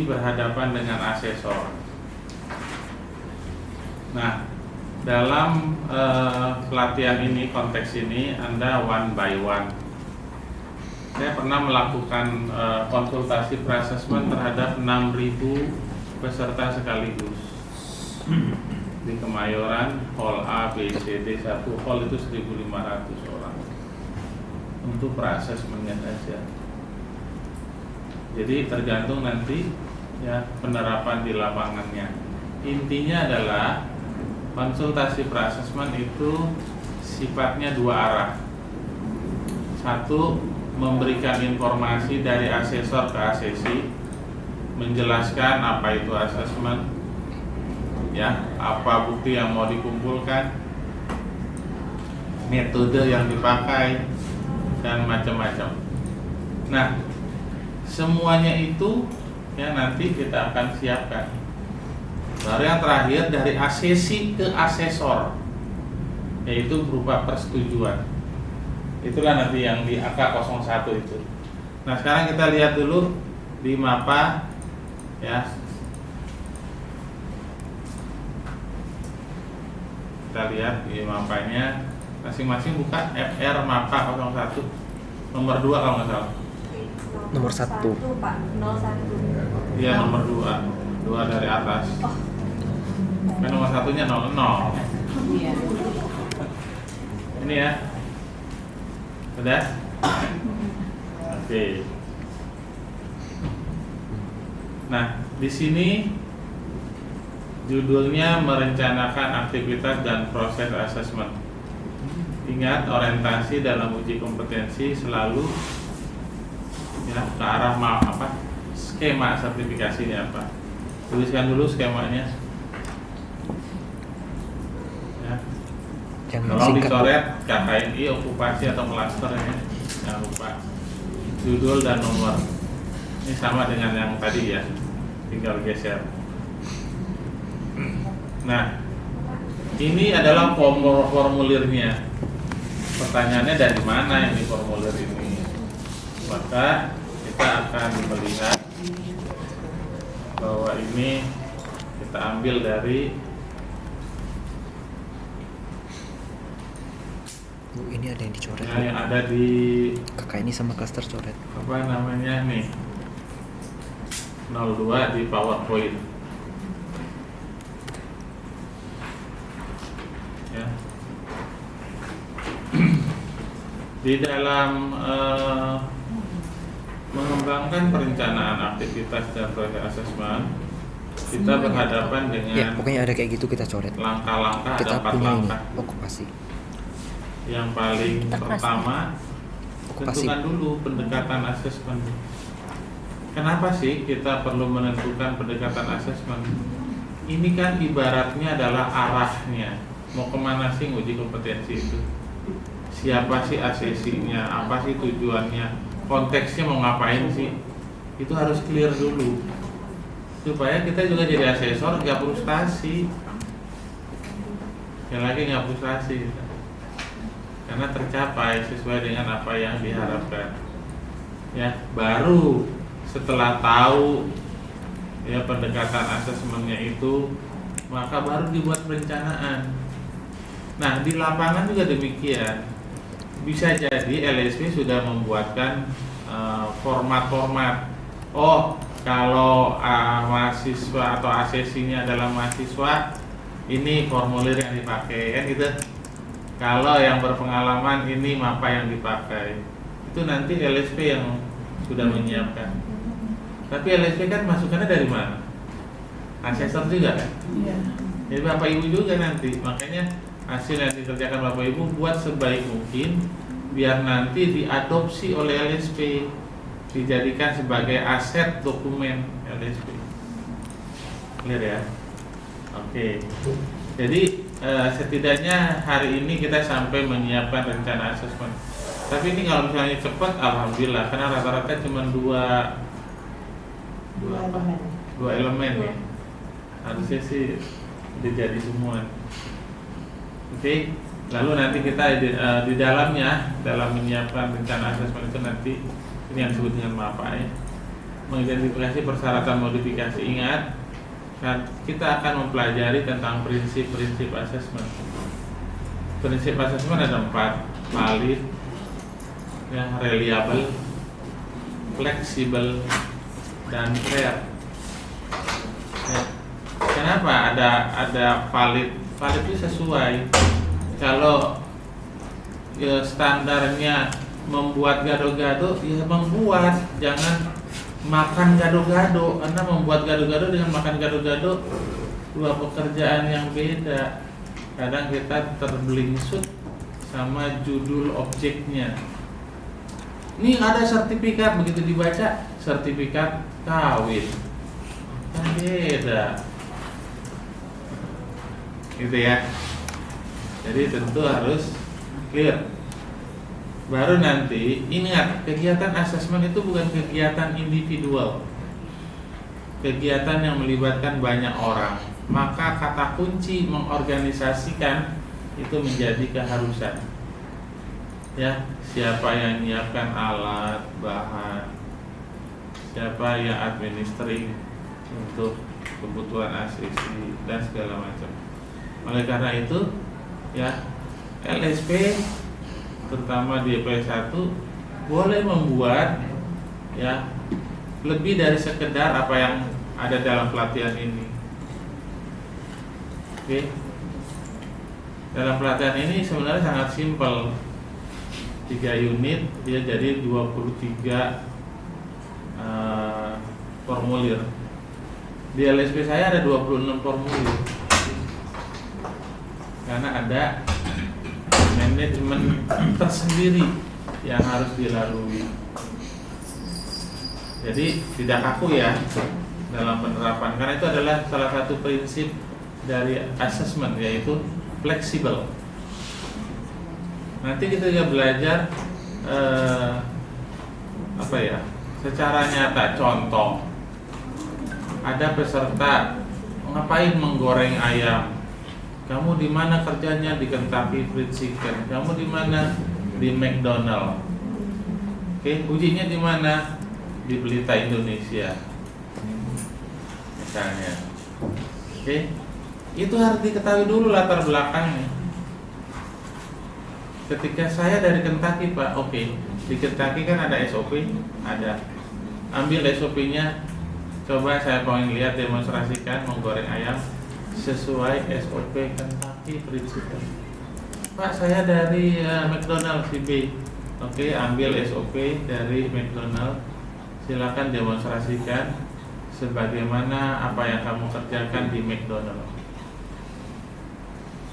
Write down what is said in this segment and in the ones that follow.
posisi berhadapan dengan asesor. Nah, dalam pelatihan ini, konteks ini, Anda one by one. Saya pernah melakukan konsultasi pre-assessment terhadap 6.000 peserta sekaligus di Kemayoran, Hall A, B, C, D, 1 hall itu 1.500 orang untuk pre-assessment-nya saja. Jadi tergantung nanti ya penerapan di lapangannya. Intinya adalah konsultasi pre-assessment itu sifatnya dua arah. Satu, memberikan informasi dari asesor ke asesi, menjelaskan apa itu asesmen, ya, apa bukti yang mau dikumpulkan, metode yang dipakai, dan macam-macam. Nah, semuanya itu ya nanti kita akan siapkan. Baru yang terakhir dari asesi ke asesor, yaitu berupa persetujuan. Itulah nanti yang di AK01 itu. Nah, sekarang kita lihat dulu di MAPA ya. Kita lihat di MAPA-nya masing-masing, buka FR MAPA 01 nomor 2 kalau nggak salah. Nomor 1 Pak, 01. Iya, nomor 2. 2 dari atas. Kan nomor satunya 00. Iya. Ini ya. Sudah? Oke. Nah, di sini judulnya merencanakan aktivitas dan proses asesmen. Ingat, orientasi dalam uji kompetensi selalu ya ke arah apa? Skema sertifikasinya apa? Tuliskan dulu skemanya. Ya. Tolong dicoret KKNI, okupasi atau klaster ya. Jangan lupa judul dan nomor. Ini sama dengan yang tadi ya. Tinggal geser. Nah, ini adalah formulirnya. Pertanyaannya dari mana ini formulir ini? Maka kita akan melihat bahwa ini kita ambil dari ini ada yang dicoret. ya, yang ada di Kakak ini sama cluster coret. apa namanya nih 02 di PowerPoint ya. Di dalam mengembangkan perencanaan aktivitas dan proses asesmen, kita berhadapan dengan Ya, pokoknya ada kayak gitu kita coret. langkah-langkah. Kita Ada 4 punya ini langkah. okupasi. Yang paling pertama, Okupasi. tentukan dulu pendekatan asesmen. Kenapa sih kita perlu menentukan pendekatan asesmen? Ini kan ibaratnya adalah arahnya. Mau kemana sih uji kompetensi itu? Siapa sih asesinya? Apa sih tujuannya? Konteksnya mau ngapain sih? Itu harus clear dulu, supaya kita juga jadi asesor nggak frustasi. Yang lagi nggak frustasi, karena tercapai sesuai dengan apa yang diharapkan. Ya, baru setelah tahu ya pendekatan asesmennya itu, maka baru dibuat perencanaan. Nah, di lapangan juga demikian. Bisa jadi LSP sudah membuatkan format-format. Oh, kalau mahasiswa atau asesinya adalah mahasiswa, ini formulir yang dipakai kan gitu. Kalau yang berpengalaman, ini MAPA yang dipakai. Itu nanti LSP yang sudah menyiapkan. Tapi LSP kan masukannya dari mana? Asesor juga kan? Iya. Jadi Bapak Ibu juga nanti. Makanya hasil yang dikerjakan Bapak Ibu buat sebaik mungkin, biar nanti diadopsi oleh LSP, dijadikan sebagai aset dokumen LSP. Clear ya? Oke. Jadi setidaknya hari ini kita sampai menyiapkan rencana asesmen. Tapi ini kalau misalnya cepat, alhamdulillah, karena rata-rata cuma dua elemen ya. Harusnya sih udah jadi semua. Oke. Lalu nanti kita di dalamnya, dalam menyiapkan rencana asesmen itu nanti ini yang disebut dengan MAPA ya. mengidentifikasi persyaratan modifikasi. Ingat, kan kita akan mempelajari tentang prinsip-prinsip asesmen. Prinsip asesmen ada 4: valid, yang reliable, fleksibel, dan fair. Ya. Kenapa ada valid? Valid itu sesuai. Kalau ya, standarnya membuat gado-gado, ya membuat, jangan makan gado-gado. Karena membuat gado-gado dengan makan gado-gado dua pekerjaan yang beda. Kadang kita terbelingsut sama judul objeknya. Ini ada sertifikat, begitu dibaca sertifikat kawin, kan beda, gitu ya. Jadi tentu harus clear. Baru nanti ingat, kegiatan asesmen itu bukan kegiatan individual, kegiatan yang melibatkan banyak orang. Maka kata kunci mengorganisasikan itu menjadi keharusan. Ya, siapa yang menyiapkan alat, bahan, siapa yang administering untuk kebutuhan asisi dan segala macam. Oleh karena itu, ya, LSP terutama di EP1 boleh membuat ya lebih dari sekedar apa yang ada dalam pelatihan ini. Oke. Dalam pelatihan ini sebenarnya sangat simpel. 3 unit dia jadi 23 formulir. Di LSP saya ada 26 formulir. Karena ada manajemen tersendiri yang harus dilalui. Jadi tidak kaku ya dalam penerapan, karena itu adalah salah satu prinsip dari asesmen, yaitu fleksibel. Nanti kita juga belajar apa ya, secara nyata. Contoh, ada peserta ngapain menggoreng ayam. Kamu di mana kerjanya? Di Kentucky Fried Chicken. Kamu di mana? Di McDonald. Oke, ujinya di mana? Di Pelita Indonesia, misalnya. Oke, itu harus diketahui dulu latar belakangnya. Ketika saya dari Kentucky, Pak, oke, di Kentucky kan ada SOP, ada. Ambil SOP-nya, coba saya pengen lihat demonstrasikan menggoreng ayam sesuai SOP Kentucky Fried Chicken. Pak, saya dari McDonald CB. Oke, ambil SOP dari McDonald. Silakan demonstrasikan sebagaimana apa yang kamu kerjakan di McDonald.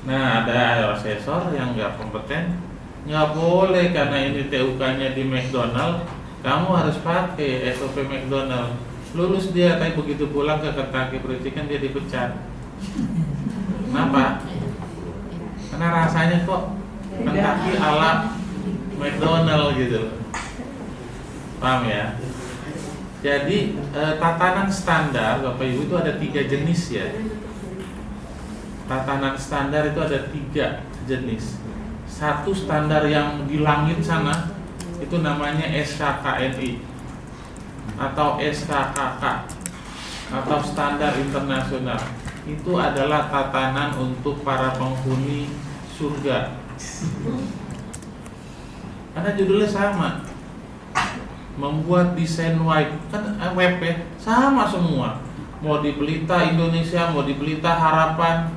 Nah, ada asesor yang nggak kompeten, nggak boleh karena ini TUK-nya di McDonald, kamu harus pakai SOP McDonald. Lulus dia, tapi begitu pulang ke Kentucky Fried Chicken dia dipecat. Kenapa? Karena rasanya kok Kentucky ala McDonald gitu. Paham ya? Jadi tatanan standar Bapak Ibu itu ada 3 jenis ya. Tatanan standar itu ada 3 jenis. Satu standar yang di langit sana itu namanya SKKNI atau SKKK atau standar internasional. Itu adalah tatanan untuk para penghuni surga. Karena judulnya sama, membuat desain web, kan web ya, sama semua. Mau di Pelita Indonesia, mau di Pelita Harapan,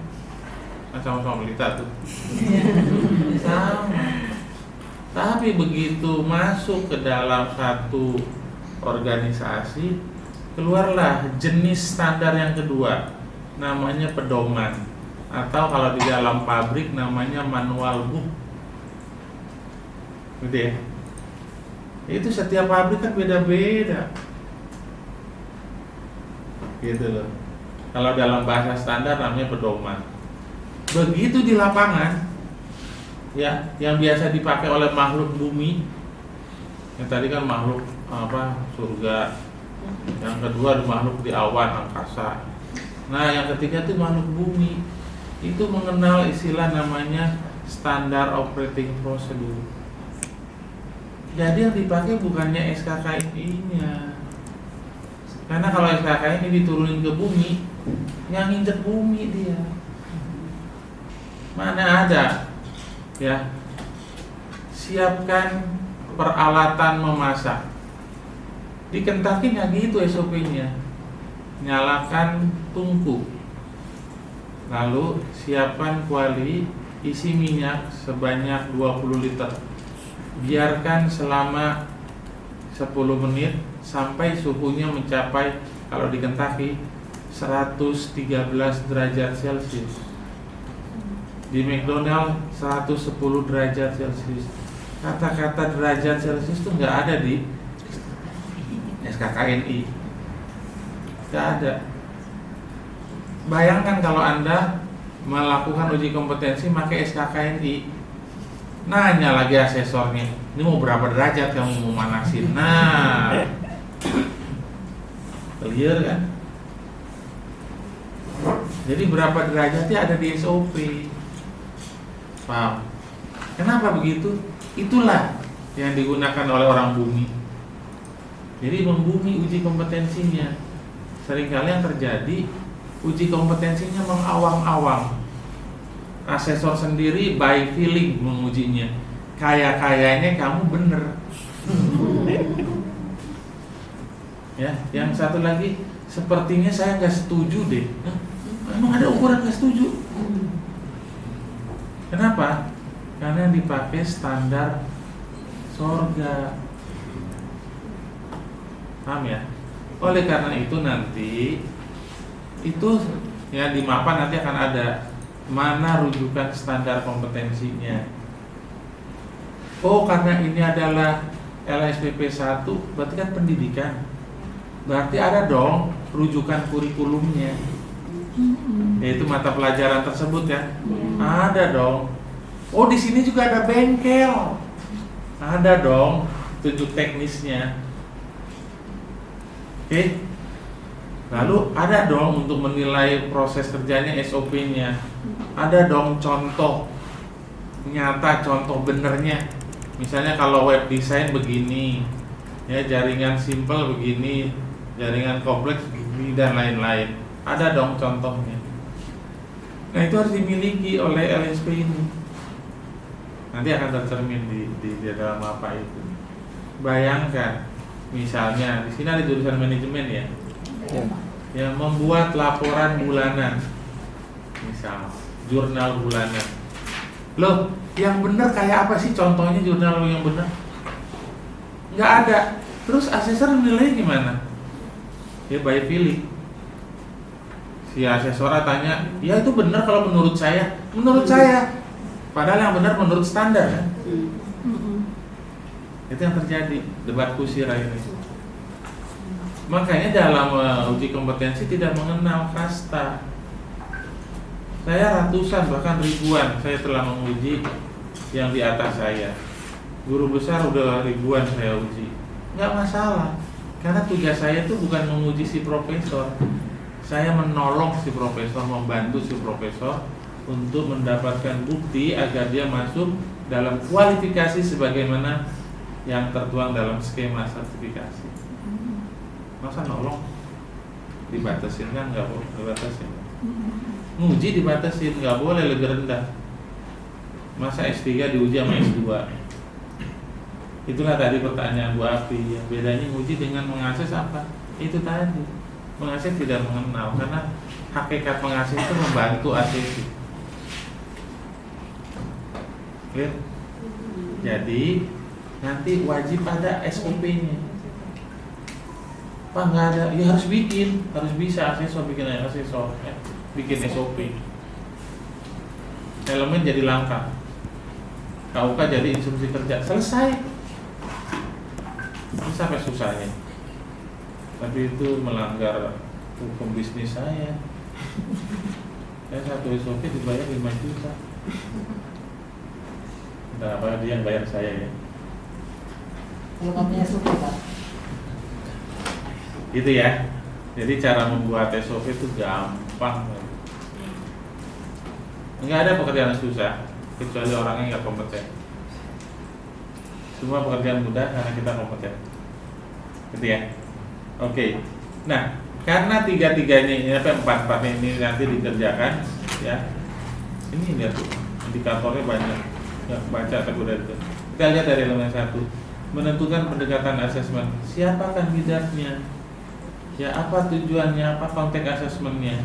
kan sama-sama Pelita tuh. Sama. Tapi begitu masuk ke dalam satu organisasi, keluarlah jenis standar yang kedua, namanya pedoman, atau kalau di dalam pabrik namanya manual book, gitu ya. Itu setiap pabrik kan beda-beda, gitu loh. Kalau dalam bahasa standar namanya pedoman. Begitu di lapangan, ya, yang biasa dipakai oleh makhluk bumi, yang tadi kan makhluk apa, surga. Yang kedua makhluk di awan, angkasa. Nah, yang ketiga itu makhluk bumi. Itu mengenal istilah namanya standar operating procedure. Jadi yang dipakai bukannya SKKNI-nya, Karena kalau SKKN ini diturunin ke bumi, yang injek bumi dia. Mana ada, ya. Siapkan peralatan memasak. Di Kentucky nggak gitu SOP-nya. Nyalakan tungku. Lalu siapkan kuali, isi minyak sebanyak 20 liter. Biarkan selama 10 menit sampai suhunya mencapai, kalau di Kentucky, 113 derajat Celcius. Di McDonald 110 derajat Celcius. Kata-kata derajat Celcius itu nggak ada di SKKNI. Nggak ada. Bayangkan kalau Anda melakukan uji kompetensi pakai SKKNI, nanya lagi asesornya, ini mau berapa derajat kamu mau manasin? Nah, clear kan? Jadi berapa derajatnya ada di SOP. Paham? Kenapa begitu? Itulah yang digunakan oleh orang bumi. Jadi membumi uji kompetensinya. Seringkali yang terjadi, uji kompetensinya mengawang-awang. Asesor sendiri by feeling mengujinya. Kayaknya kamu bener. Ya, yang satu lagi, sepertinya saya nggak setuju deh. Hah? Emang ada ukuran nggak setuju? Kenapa? Karena yang dipakai standar sorga. Paham ya? Oleh karena itu nanti itu ya di MAPA nanti akan ada mana rujukan standar kompetensinya. Oh, karena ini adalah LSPP 1, berarti kan pendidikan. Berarti ada dong rujukan kurikulumnya. Yaitu mata pelajaran tersebut ya. Ada dong. Oh, di sini juga ada bengkel. Ada dong tunjuk teknisnya. Oke. Lalu ada dong untuk menilai proses kerjanya SOP-nya. Ada dong contoh nyata, contoh benernya. Misalnya kalau web design begini, ya jaringan simple begini, jaringan kompleks begini dan lain-lain. Ada dong contohnya. Nah, itu harus dimiliki oleh LSP ini. Nanti akan tercermin di dalam apa itu. Bayangkan, misalnya di sini ada jurusan manajemen ya, yang membuat laporan bulanan, misal jurnal bulanan. Loh, yang benar kayak apa sih contohnya jurnal yang benar? Nggak ada. Terus asesor nilainya gimana? Ya by feeling. Si asesor tanya, ya itu benar kalau menurut saya. Menurut saya. Padahal yang benar menurut standar kan? Itu yang terjadi, debat kusir ini. Makanya dalam uji kompetensi tidak mengenal kasta. Saya ratusan bahkan ribuan saya telah menguji yang di atas saya. Guru besar udah ribuan saya uji. Nggak masalah, karena tugas saya itu bukan menguji si profesor. Saya menolong si profesor, membantu si profesor untuk mendapatkan bukti agar dia masuk dalam kualifikasi sebagaimana yang tertuang dalam skema sertifikasi. Masa nolong dibatasin kan? Nggak boleh dibatasin. Nguji dibatasin, nggak boleh lebih rendah. Masa S3 diuji sama S2? Itulah tadi pertanyaan Bu Afi. Yang bedanya nguji dengan mengakses apa? Itu tadi, mengakses tidak mengenal. Karena hakikat mengakses itu membantu asesi. Clear? Jadi nanti wajib ada SOP-nya. Pak nggak ada, ya harus bikin, harus bisa asesor bikin asesor, bikin SOP. Elemen jadi langkah, KUK jadi instruksi kerja, selesai. Ini sampai susahnya. Tapi itu melanggar hukum bisnis saya. Saya satu SOP dibayar 5 juta. Nah, apa dia yang bayar saya ya? Kalau kamu punya SOP Pak? Gitu ya. Jadi cara membuat SOP itu gampang. Enggak ada pekerjaan susah kecuali orangnya nggak kompeten. Semua pekerjaan mudah karena kita kompeten. Gitu ya. Oke. Nah, karena tiga-tiganya ini empat-empatnya ini nanti dikerjakan, ya. Ini lihat tuh, indikatornya banyak. Ya, baca tabel itu. Kita lihat dari elemen 1. Menentukan pendekatan asesmen. Siapa kandidatnya? Ya, apa tujuannya? Apa konteks asesmennya?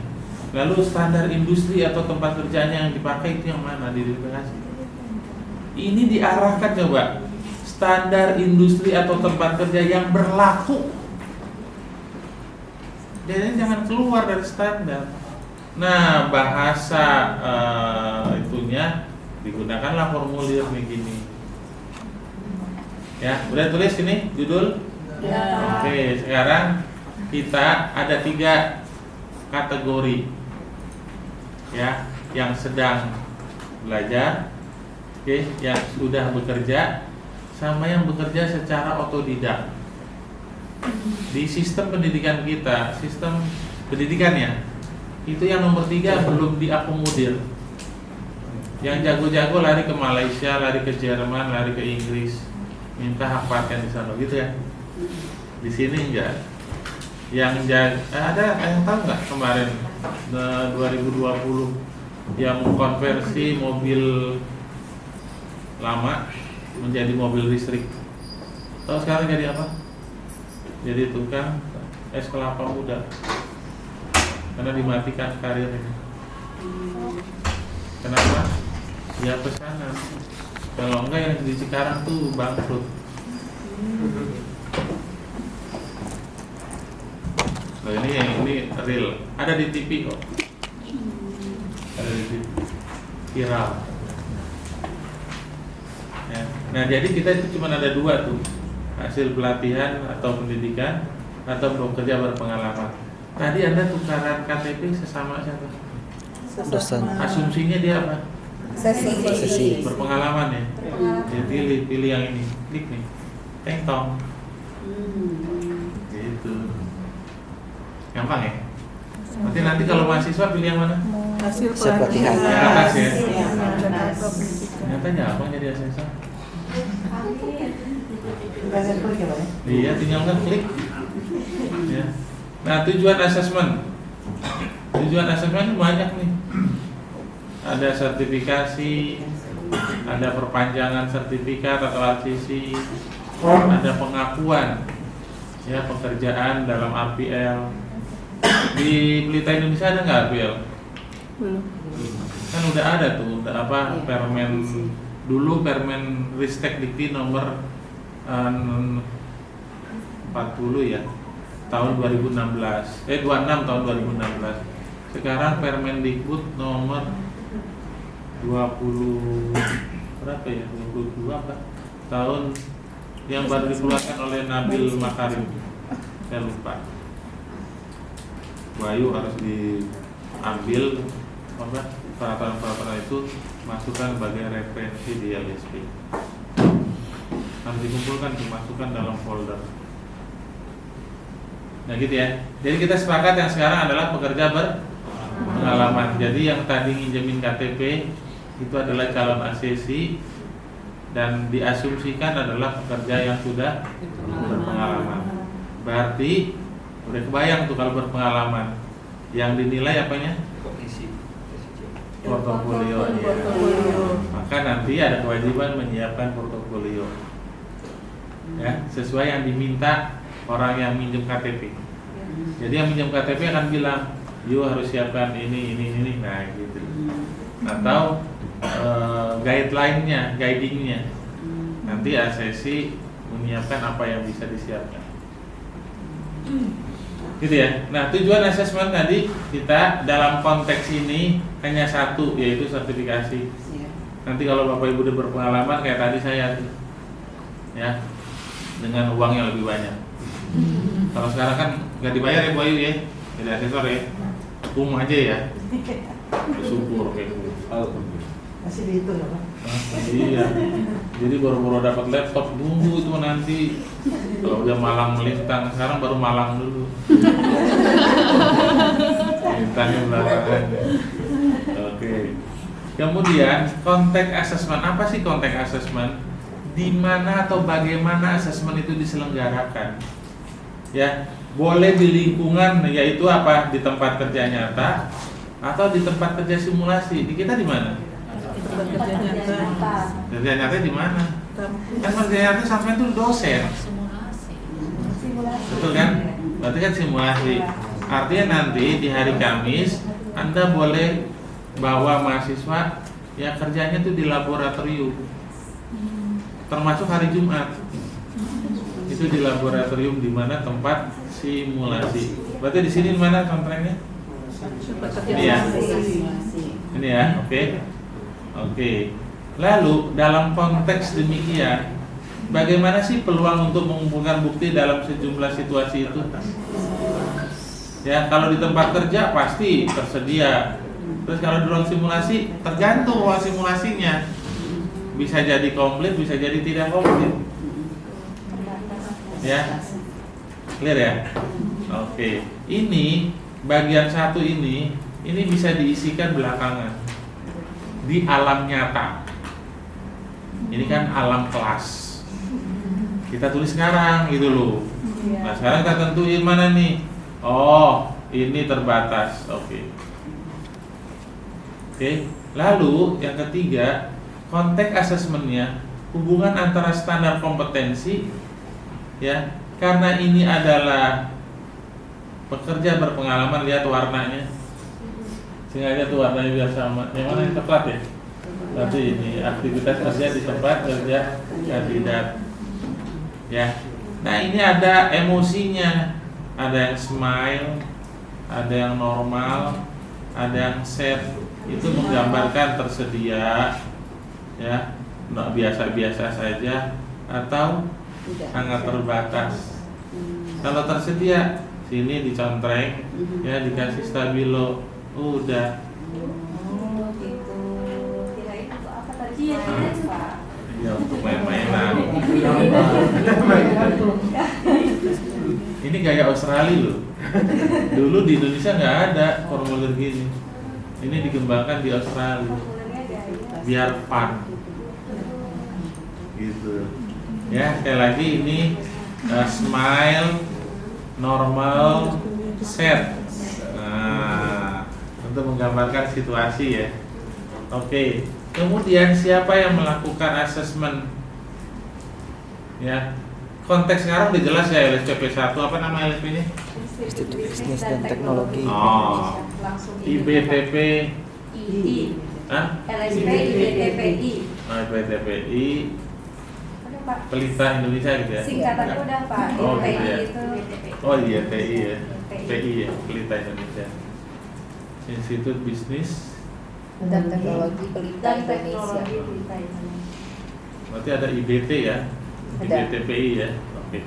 Lalu standar industri atau tempat kerjanya yang dipakai itu yang mana diidentifikasi? Ini diarahkan coba. Standar industri atau tempat kerja yang berlaku. Jadi jangan keluar dari standar. Nah, bahasa itunya digunakanlah formulir begini. Ya, udah tulis ini judul? Ya. Oke, sekarang kita ada 3 kategori. Ya, yang sedang belajar, oke, yang sudah bekerja, sama yang bekerja secara otodidak. Di sistem pendidikan kita, sistem pendidikannya itu yang nomor 3 belum diakomodir. Yang jago-jago lari ke Malaysia, lari ke Jerman, lari ke Inggris, minta hak paten di sana, gitu ya. Di sini enggak. Yang ada yang tahu nggak kemarin 2020 yang konversi mobil lama menjadi mobil listrik. Tahu sekarang jadi apa? Jadi tukang es kelapa muda karena dimatikan karirnya. Kenapa? Ya pesanan. Kalau enggak yang di Cikarang tuh bangkrut. Nah, ini real. Ada di TV kok. Ada di TV. Viral. Ya. Nah, jadi kita itu cuma ada 2 tuh. Hasil pelatihan atau pendidikan atau bekerja berpengalaman. Tadi Anda tukaran KTP sesama siapa? Dosen. Asumsinya dia apa? Sesi. Berpengalaman ya. Dia pilih yang ini. Klik nih. Teng tong. Gitu. Gampang ya? Nanti kalau mahasiswa pilih yang mana? Hasil Pelatihan. Yang atas ya. Iya. Ternyata gampang jadi asesor. Kasih klik ya, Pak ya? Iya, tinggal klik. Ya. Nah, tujuan asesmen. Tujuan asesmen banyak nih. Ada sertifikasi, ada perpanjangan sertifikat atau RCC, ada pengakuan ya pekerjaan dalam RPL. Di Pelita Indonesia ada nggak RPL? Belum. Kan udah ada tuh, udah apa Permen dulu Permen Ristek Dikti nomor 40 ya tahun 2016 26 tahun 2016. Sekarang Permendikbud nomor 20 berapa ya 22 apa tahun yang baru dikeluarkan oleh Nabil Makarim, saya lupa. Wahyu harus diambil apa peraturan-peraturan itu masukkan sebagai referensi di LSP, harus dikumpulkan dimasukkan dalam folder. Nah gitu ya. Jadi kita sepakat yang sekarang adalah pekerja berpengalaman. Jadi yang tadi nginjemin KTP itu adalah calon ACC dan diasumsikan adalah pekerja yang sudah berpengalaman. Berarti udah kebayang tuh kalau berpengalaman. Yang dinilai apanya? Portofolio. Ya. Maka nanti ada kewajiban menyiapkan portofolio. Ya, sesuai yang diminta orang yang minjem KTP. Jadi yang minjem KTP akan bilang, "You harus siapkan ini." Nah, gitu. Atau guideline-nya, guiding-nya. Nanti ACC menyiapkan apa yang bisa disiapkan. Gitu ya. Nah, tujuan asesmen tadi kita dalam konteks ini hanya satu, yaitu sertifikasi. Nanti kalau Bapak Ibu udah berpengalaman kayak tadi saya ya, dengan uang yang lebih banyak. Kalau sekarang kan nggak dibayar ya Bu Ayu ya, jadi asesor ya, aja ya, bersyukur kayak gitu. Masih dihitung ya, Pak? Iya, jadi baru dapat laptop dulu itu nanti kalau udah malang melintang, sekarang baru malang dulu. Melintangnya belakangan. Oke. Kemudian konteks asesmen, apa sih konteks asesmen? Di mana atau bagaimana asesmen itu diselenggarakan? Ya, boleh di lingkungan, yaitu apa, di tempat kerja nyata atau di tempat kerja simulasi. Di kita di mana? Tempat kerja nyata. Kerja nyata di mana? Kampus. Kan kerja nyata sampai itu dosen, betul kan? Berarti kan simulasi. Artinya nanti di hari Kamis Anda boleh bawa mahasiswa yang kerjanya itu di laboratorium, termasuk hari Jumat itu di laboratorium, di mana tempat simulasi. Berarti di sini di mana contohnya? Tempat kerja Ini ya. simulasi. Ini ya, oke. Oke. Lalu dalam konteks demikian, bagaimana sih peluang untuk mengumpulkan bukti dalam sejumlah situasi itu? Ya, kalau di tempat kerja pasti tersedia. Terus kalau di ruang simulasi, tergantung ruang simulasinya. Bisa jadi komplit, bisa jadi tidak komplit. Ya, clear ya? Oke. Ini bagian satu ini bisa diisikan belakangan di alam nyata. Ini kan alam kelas. Kita tulis sekarang gitu loh. Nah, sekarang kita tentuin mana nih? Oh, ini terbatas. Oke. Lalu yang ketiga, konteks asesmennya, hubungan antara standar kompetensi, ya, karena ini adalah pekerja berpengalaman. Lihat warnanya, sengaja tuh warnanya biar sama. Yang mana yang coklat ya? Berarti ini aktivitas kerja di tempat kerja kandidat. Ya. Nah, ini ada emosinya. Ada yang smile, ada yang normal, ada yang sad. Itu menggambarkan tersedia, ya, biasa-biasa saja atau sangat terbatas. Kalau tersedia, sini dicontreng, ya, dikasih stabilo, udah. Ya, untuk main-mainan. Ini gaya Australia loh. Dulu di Indonesia nggak ada formulir gini. Ini dikembangkan di Australia biar fun, gitu. Ya, sekali lagi ini smile, normal, sad. Nah, untuk menggambarkan situasi ya. Oke. Kemudian siapa yang melakukan asesmen? Ya. Konteks sekarang udah jelas ya, LSPP 1, apa nama LSP-nya? Institut Bisnis dan Teknologi. Oh, IBTPI. Hah? LSP IBTPI. Oh, IBTPI. Pelita Indonesia gitu ya? Singkatannya udah Pak. Oh, gitu IPI ya. itu. Oh iya, TI ya. PI ya, Pelita Indonesia. Institut Bisnis dan Teknologi Pelita Dan Indonesia. teknologi Pelita Indonesia. Berarti ada IBT ya? Ada. IBTPI ya. Oke.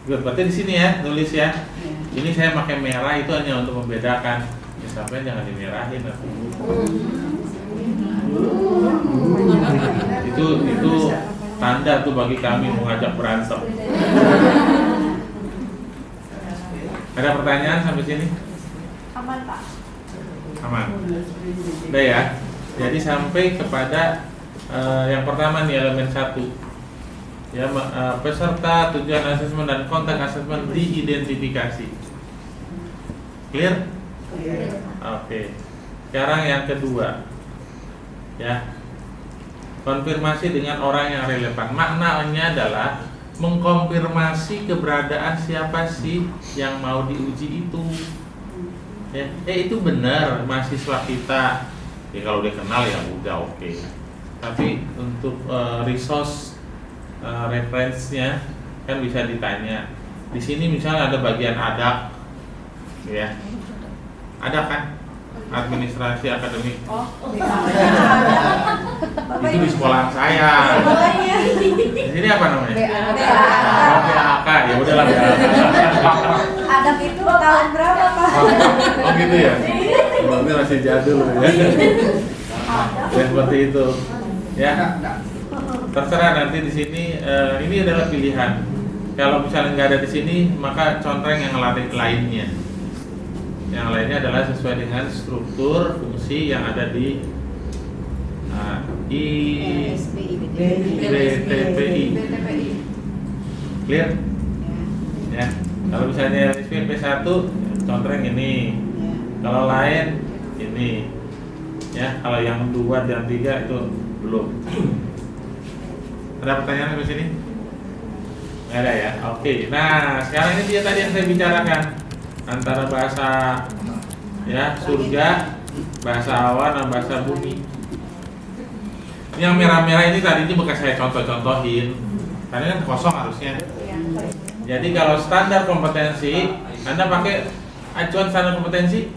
Good, berarti di sini ya, tulis ya. Ini saya pakai merah itu hanya untuk membedakan. Ya, sampai jangan dimerahin. Itu tanda tuh bagi kami mengajak berantem. Ada pertanyaan sampai sini? Aman Pak. Aman. Udah ya. Jadi sampai kepada yang pertama nih, elemen 1. Ya, peserta, tujuan asesmen dan konteks asesmen diidentifikasi. Clear? Oke. Sekarang yang kedua. Ya. Konfirmasi dengan orang yang relevan. Maknanya adalah mengkonfirmasi keberadaan siapa sih yang mau diuji itu. Ya, itu benar mahasiswa kita. Ya, kalau dia kenal ya udah oke. Tapi untuk resource referensinya kan bisa ditanya. Di sini misalnya ada bagian adak, ya. Ada kan? Administrasi akademik. Oh, Itu di sekolah saya. Di sini apa namanya? Oh, BAK. Ya udahlah BAK. Adak itu tahun berapa Pak? Oh gitu ya. Berarti masih jadul ya. Ya seperti itu. Ya. Terserah nanti di sini. Ini adalah pilihan. Kalau misalnya nggak ada di sini, maka contreng yang lainnya. Yang lainnya adalah sesuai dengan struktur fungsi yang ada di IBTPI. Clear? Ya. Kalau misalnya SPP 1 contreng ini. Kalau lain ini. Ya, kalau yang 2 dan 3 itu belum. Ada pertanyaan di sini? Nggak ada ya? Oke. Nah, sekarang ini dia tadi yang saya bicarakan antara bahasa ya surga, bahasa awan, dan bahasa bumi. Yang merah-merah ini tadi ini bekas saya contoh-contohin. Karena kan kosong harusnya. Jadi kalau standar kompetensi, Anda pakai acuan standar kompetensi?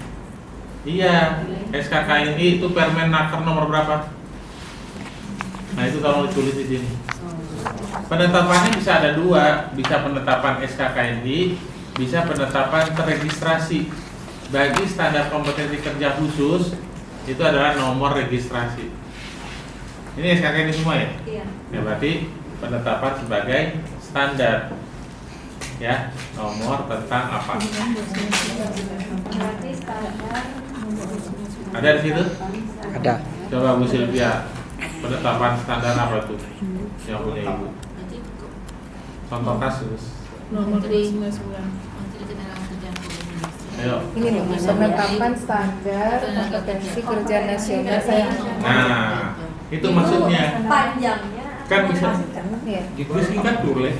Iya, SKKNI itu Permenaker nomor berapa? Nah itu tolong ditulis di sini. Penetapannya bisa ada 2, bisa penetapan SKKNI, bisa penetapan terregistrasi. Bagi standar kompetensi kerja khusus itu adalah nomor registrasi. Ini SKKNI semua ya? Iya. Ya berarti penetapan sebagai standar. Ya, nomor tentang apa? Berarti standar. Ada di situ? Ada. Coba Bu Silvia, penetapan standar apa tuh yang punya Ibu? Contoh kasus. Nomor 29. Ayo. Ini loh, penetapan standar kompetensi kerja nasional saya. Nah, itu maksudnya. Panjangnya. Kan bisa Ya. disingkat boleh.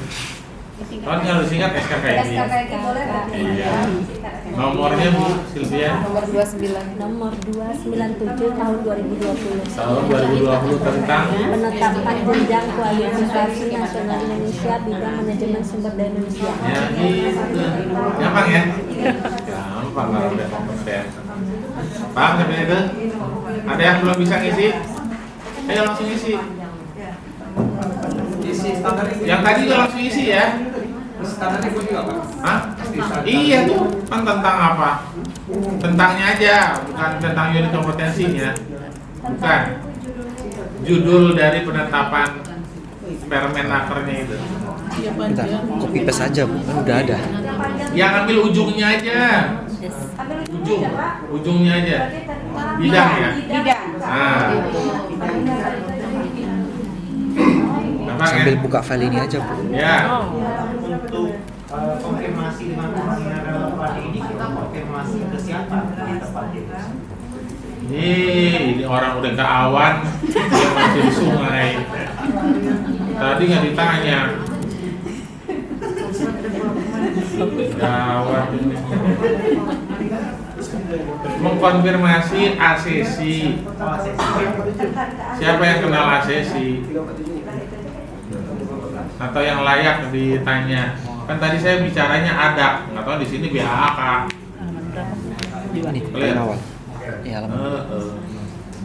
Kan kalau disingkat SKKNI. SKKNI boleh berarti. Iya. Nomornya Bu Silvia. Nomor 29. Nomor 297 tahun 2020 Tahun 2020 tentang penetapan jenjang kualifikasi nasional Indonesia bidang manajemen sumber daya manusia. ya gitu. Gampang ya? Gampang kalau udah kompeten. Paham sampai itu? Ada yang belum bisa ngisi? Ayo langsung isi. Yang tadi juga langsung isi ya. Standarnya gue juga Pak. Hah? Iya tuh, kan tentang apa? Tentangnya aja, bukan tentang unit kompetensinya. Bukan. Judul dari penetapan Permenakernya itu. Iya Bentar, panjang. copy paste aja Bu, kan udah ada. Yang ambil ujungnya aja. Ambil Ujung, ujungnya, Pak. ujungnya aja. Berarti tentang Bidang ya? Bidang. Nah, gampang ya? Sambil buka file ini aja Bu. Ya. Untuk konfirmasi dengan pengisian relevan ini kita konfirmasi ke siapa di tempat itu? Ini orang udah ke awan, dia masih di sungai. Tadi nggak ditanya. Gawat ini. Mengkonfirmasi ACC. Siapa yang kenal ACC? Atau yang layak ditanya? Kan tadi saya bicaranya ada, nggak tahu di sini BAK. Ini Lihat. paling awal. Ya, halaman.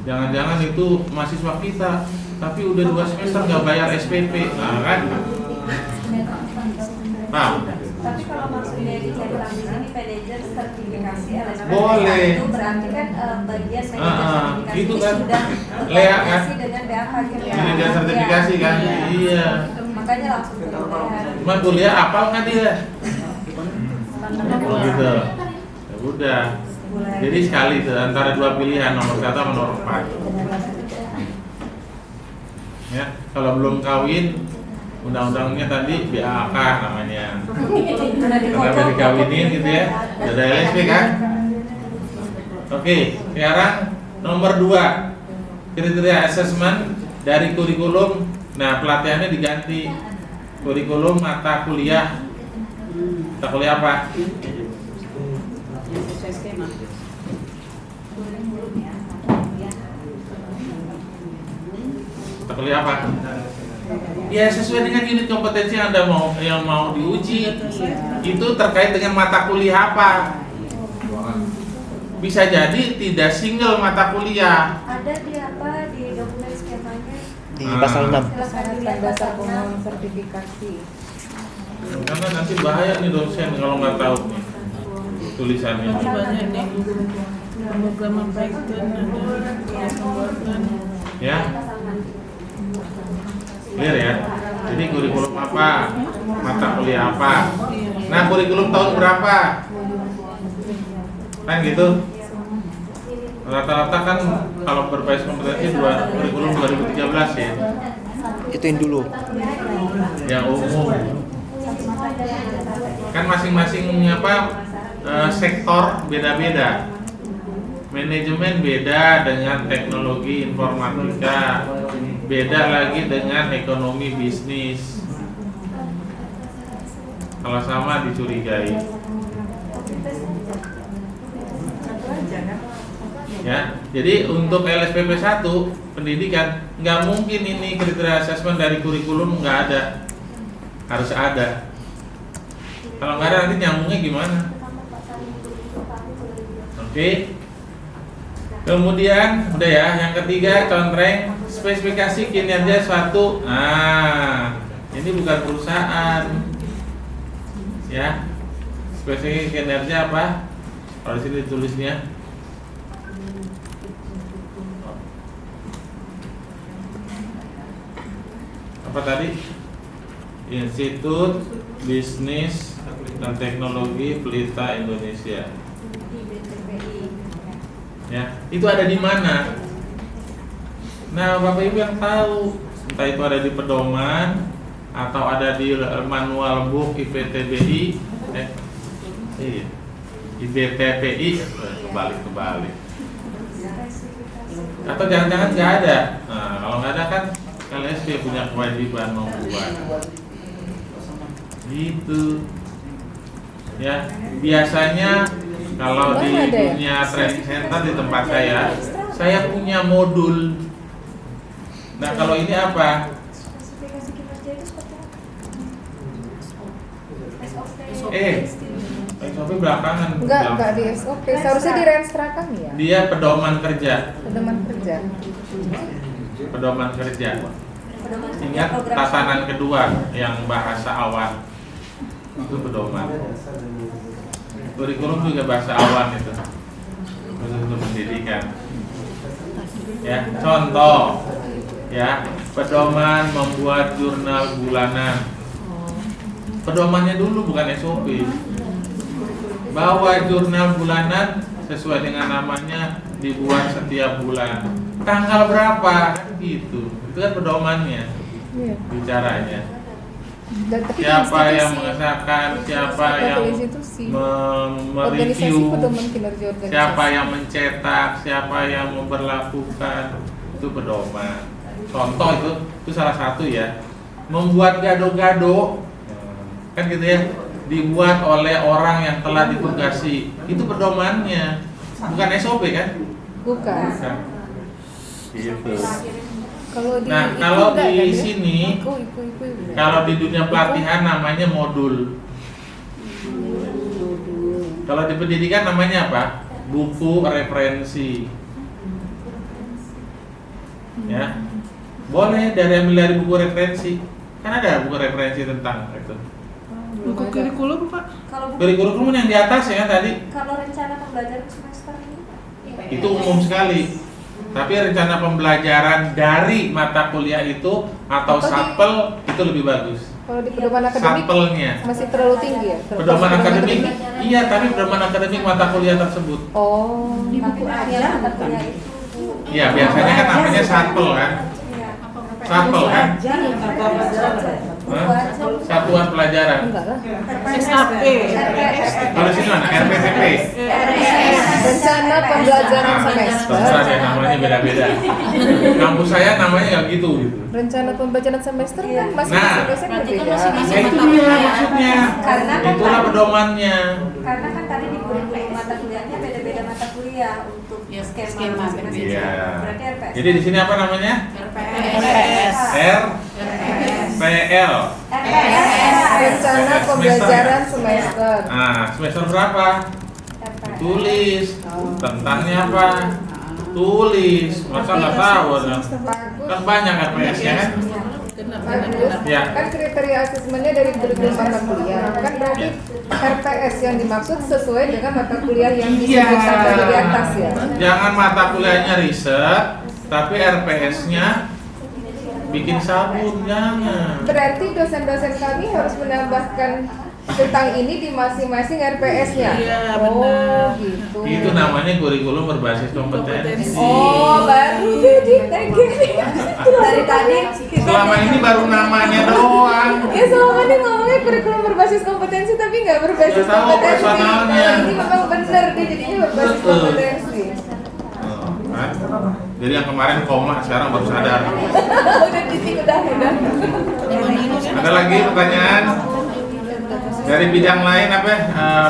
Jangan-jangan itu mahasiswa kita, tapi udah 2 semester nggak bayar SPP, nah kan? Paham? Tapi kalau maksudnya dicetak di sini manajer sertifikasi LSP Boleh. itu berarti kan bagian manajer sertifikasi itu kan sudah Lea kan? berkoordinasi dengan BAK gitu. Manajer sertifikasi kan? Iya. Makanya langsung kuliah. Cuma kuliah apal nggak dia? Gitu. Ya udah. Jadi sekali tuh antara 2 pilihan nomor 1 sama nomor 4. Ya, kalau belum kawin undang-undangnya tadi BAK namanya. Kenapa dikawinin gitu ya? Udah ada LSP kan? Oke, sekarang nomor 2 kriteria assessment dari kurikulum. Nah, pelatihannya diganti kurikulum mata kuliah. Mata kuliah apa? Sesuai skema. Mata kuliah apa? Ya sesuai dengan unit kompetensi yang mau diuji. Itu terkait dengan mata kuliah apa? Bisa jadi tidak single mata kuliah. Ada di apa di dokumen skemanya? Di pasal 6. Persyaratan dasar pengembangan sertifikasi. Karena nanti bahaya nih dosen kalau nggak tahu nih tulisannya. Masih banyak nih. Pemrograman Python ada pembuatan. Ya, clear ya. Jadi kurikulum apa? Mata kuliah apa? Nah, kurikulum tahun berapa? Kan gitu. Rata-rata kan kalau berbasis kompetensi kurikulum 2013 ya. Ituin dulu. Yang umum. Kan masing-masing sektor beda-beda. Manajemen beda dengan teknologi informatika, beda lagi dengan ekonomi bisnis. Kalau sama dicurigai. Ya, jadi untuk LSPP 1 pendidikan nggak mungkin ini kriteria asesmen dari kurikulum nggak ada, harus ada. Kalau nggak ada nanti nyambungnya gimana? Oke. Kemudian udah ya, yang ketiga contreng spesifikasi kinerja suatu. Nah, ini bukan perusahaan. Ya. Spesifikasi kinerja apa? Kalau di sini tulisnya apa tadi? Institut Bisnis dan Teknologi Pelita Indonesia. Ya, itu ada di mana? Nah, Bapak Ibu yang tahu, entah itu ada di pedoman atau ada di manual book IPTBI, IBTPI, kebalik. Atau jangan-jangan nggak ada. Nah, kalau nggak ada kan LSP punya kewajiban membuat. Gitu. Ya, biasanya kalau di dunia training center di tempat saya punya modul. Nah, kalau ini apa? Spesifikasi kinerja itu seperti apa? SOP belakangan. Enggak di SOP. Seharusnya di Renstra kan ya? Dia pedoman kerja. Pedoman kerja. Pedoman kerja. Ingat tatanan kedua yang bahasa awan. Itu pedoman. Kurikulum juga bahasa awan itu. Untuk pendidikan. Ya, contoh. Ya, pedoman membuat jurnal bulanan. Pedomannya dulu bukan SOP. Bahwa jurnal bulanan sesuai dengan namanya dibuat setiap bulan. Tanggal berapa? Kan gitu. Itu kan pedomannya. Iya. Bicaranya. Tapi Siapa institusi. yang mengesahkan, siapa Level yang institusi. mereview, Organisasi pedoman kinerja organisasi. siapa yang mencetak, siapa yang memperlakukan, itu pedoman. Contoh itu salah satu ya. Membuat gado-gado, kan gitu ya, dibuat oleh orang yang telah ditugasi. Itu pedomannya, bukan SOP kan? Bukan. Gitu. Kalau di Nah, IKU kalau enggak, di kan, ya? sini, IKU. kalau di dunia pelatihan namanya modul. Kalau di pendidikan namanya apa? Buku referensi. Ya, boleh ambil dari buku referensi. Kan ada buku referensi tentang itu. Buku kurikulum Pak. Kalau buku, Kurikulum yang di atas ya tadi. kalau rencana pembelajaran semester ini Itu umum sekali. Tapi rencana pembelajaran dari mata kuliah itu atau sapel itu lebih bagus. Kalau di pedoman akademik Sapelnya. masih terlalu tinggi ya? Pedoman akademik, iya, tapi pedoman akademik mata kuliah tersebut. Oh. di buku aja mata kuliah itu. Iya, biasanya kan namanya sapel kan. Iya. Sapel kan. Buku Hah? aja. Satuan pelajaran. Enggak lah. SAP. Kalau di sini mana? RPTP. Rencana pembelajaran semester. Terserah deh, namanya beda-beda. Kampus saya namanya nggak gitu. Rencana pembelajaran semester kan masih Nah. dosen berbeda. Ya itu dia maksudnya. Karena kan Itulah pedomannya. Karena kan tadi di kurikulum mata kuliahnya beda-beda mata kuliah untuk Ya, skema skema masing-masing. Iya. Berarti RPS. Jadi di sini apa namanya? RPS. RPL. Rencana pembelajaran semester. Nah, semester berapa? RPS. Tulis. Tentangnya apa? Tulis. Masa nggak tahu? Kan banyak RPS ya kan? Bagus. Ya. Kan kriteria asesmennya dari berbagai mata kuliah. Kan berarti RPS yang dimaksud sesuai dengan mata kuliah yang disebutkan tadi di atas ya. Jangan mata kuliahnya riset, tapi RPS-nya bikin sabun, jangan. Berarti dosen-dosen kami harus menambahkan tentang ini di masing-masing RPS-nya. Iya, Oh, benar. gitu. Itu namanya kurikulum berbasis kompetensi. Oh, baru jadi Dari tadi kita Selama ini baru namanya doang. Ya selama ini ngomongnya kurikulum berbasis kompetensi tapi nggak berbasis Nggak tahu kompetensi. personalnya. Nah, ini memang benar dia jadinya berbasis Betul. kompetensi. Oh, kan? Jadi yang kemarin koma sekarang baru sadar. Udah titik udah. Ada lagi pertanyaan dari bidang lain apa?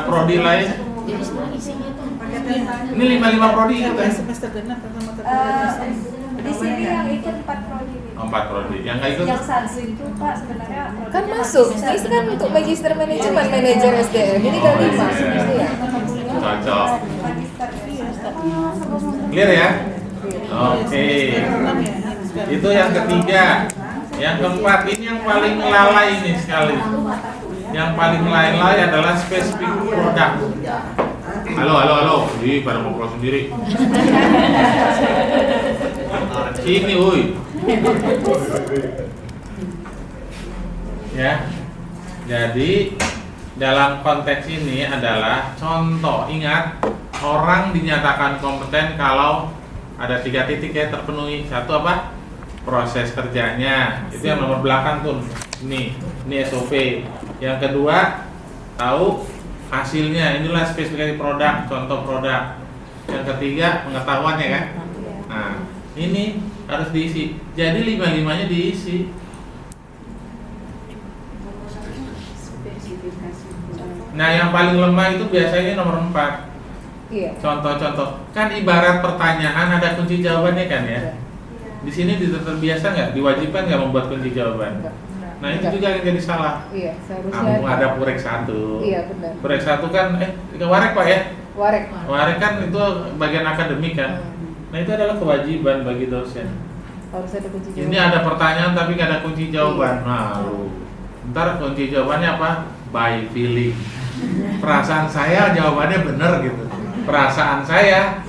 Prodi lain? Ini 55 prodi gitu ya? Semester genap atau mata di sini yang ikut 4 prodi. 4 prodi. Yang nggak ikut? Yang satu itu Pak sebenarnya Kan masuk. Ini kan untuk magister manajemen, manajer SDM. Ini udah 5. Iya. Cocok. magister ya. Clear ya? Oke. Itu yang ketiga. Yang keempat ini yang paling lalai ini sekali. Yang paling lalai adalah spesifik produk. Halo. Ih, pada mau keluar sendiri. Ini, woi. Ya. Jadi dalam konteks ini adalah contoh. Ingat, orang dinyatakan kompeten kalau ada 3 titik ya terpenuhi. Satu apa? Proses kerjanya. Itu yang nomor belakang tuh. Ini SOP. Yang kedua, tahu hasilnya. Inilah spesifikasi produk, contoh produk. Yang ketiga, pengetahuannya kan. Nah, ini harus diisi. Jadi 5-5-nya diisi. Nah, yang paling lemah itu biasanya nomor 4. Iya. Contoh-contoh. Kan ibarat pertanyaan ada kunci jawabannya kan ya. Di sini terbiasa nggak? Diwajibkan nggak membuat kunci jawaban? Nah, itu juga yang jadi salah. Iya, seharusnya. Kamu ada Purek 1. Iya, benar. Purek 1 kan warek Pak ya? Warek. Warek kan itu bagian akademik kan. Nah, itu adalah kewajiban bagi dosen. Harus ada kunci jawaban. Ini ada pertanyaan tapi nggak ada kunci jawaban. Nah, ntar kunci jawabannya apa? By feeling. Perasaan saya jawabannya benar gitu. Perasaan saya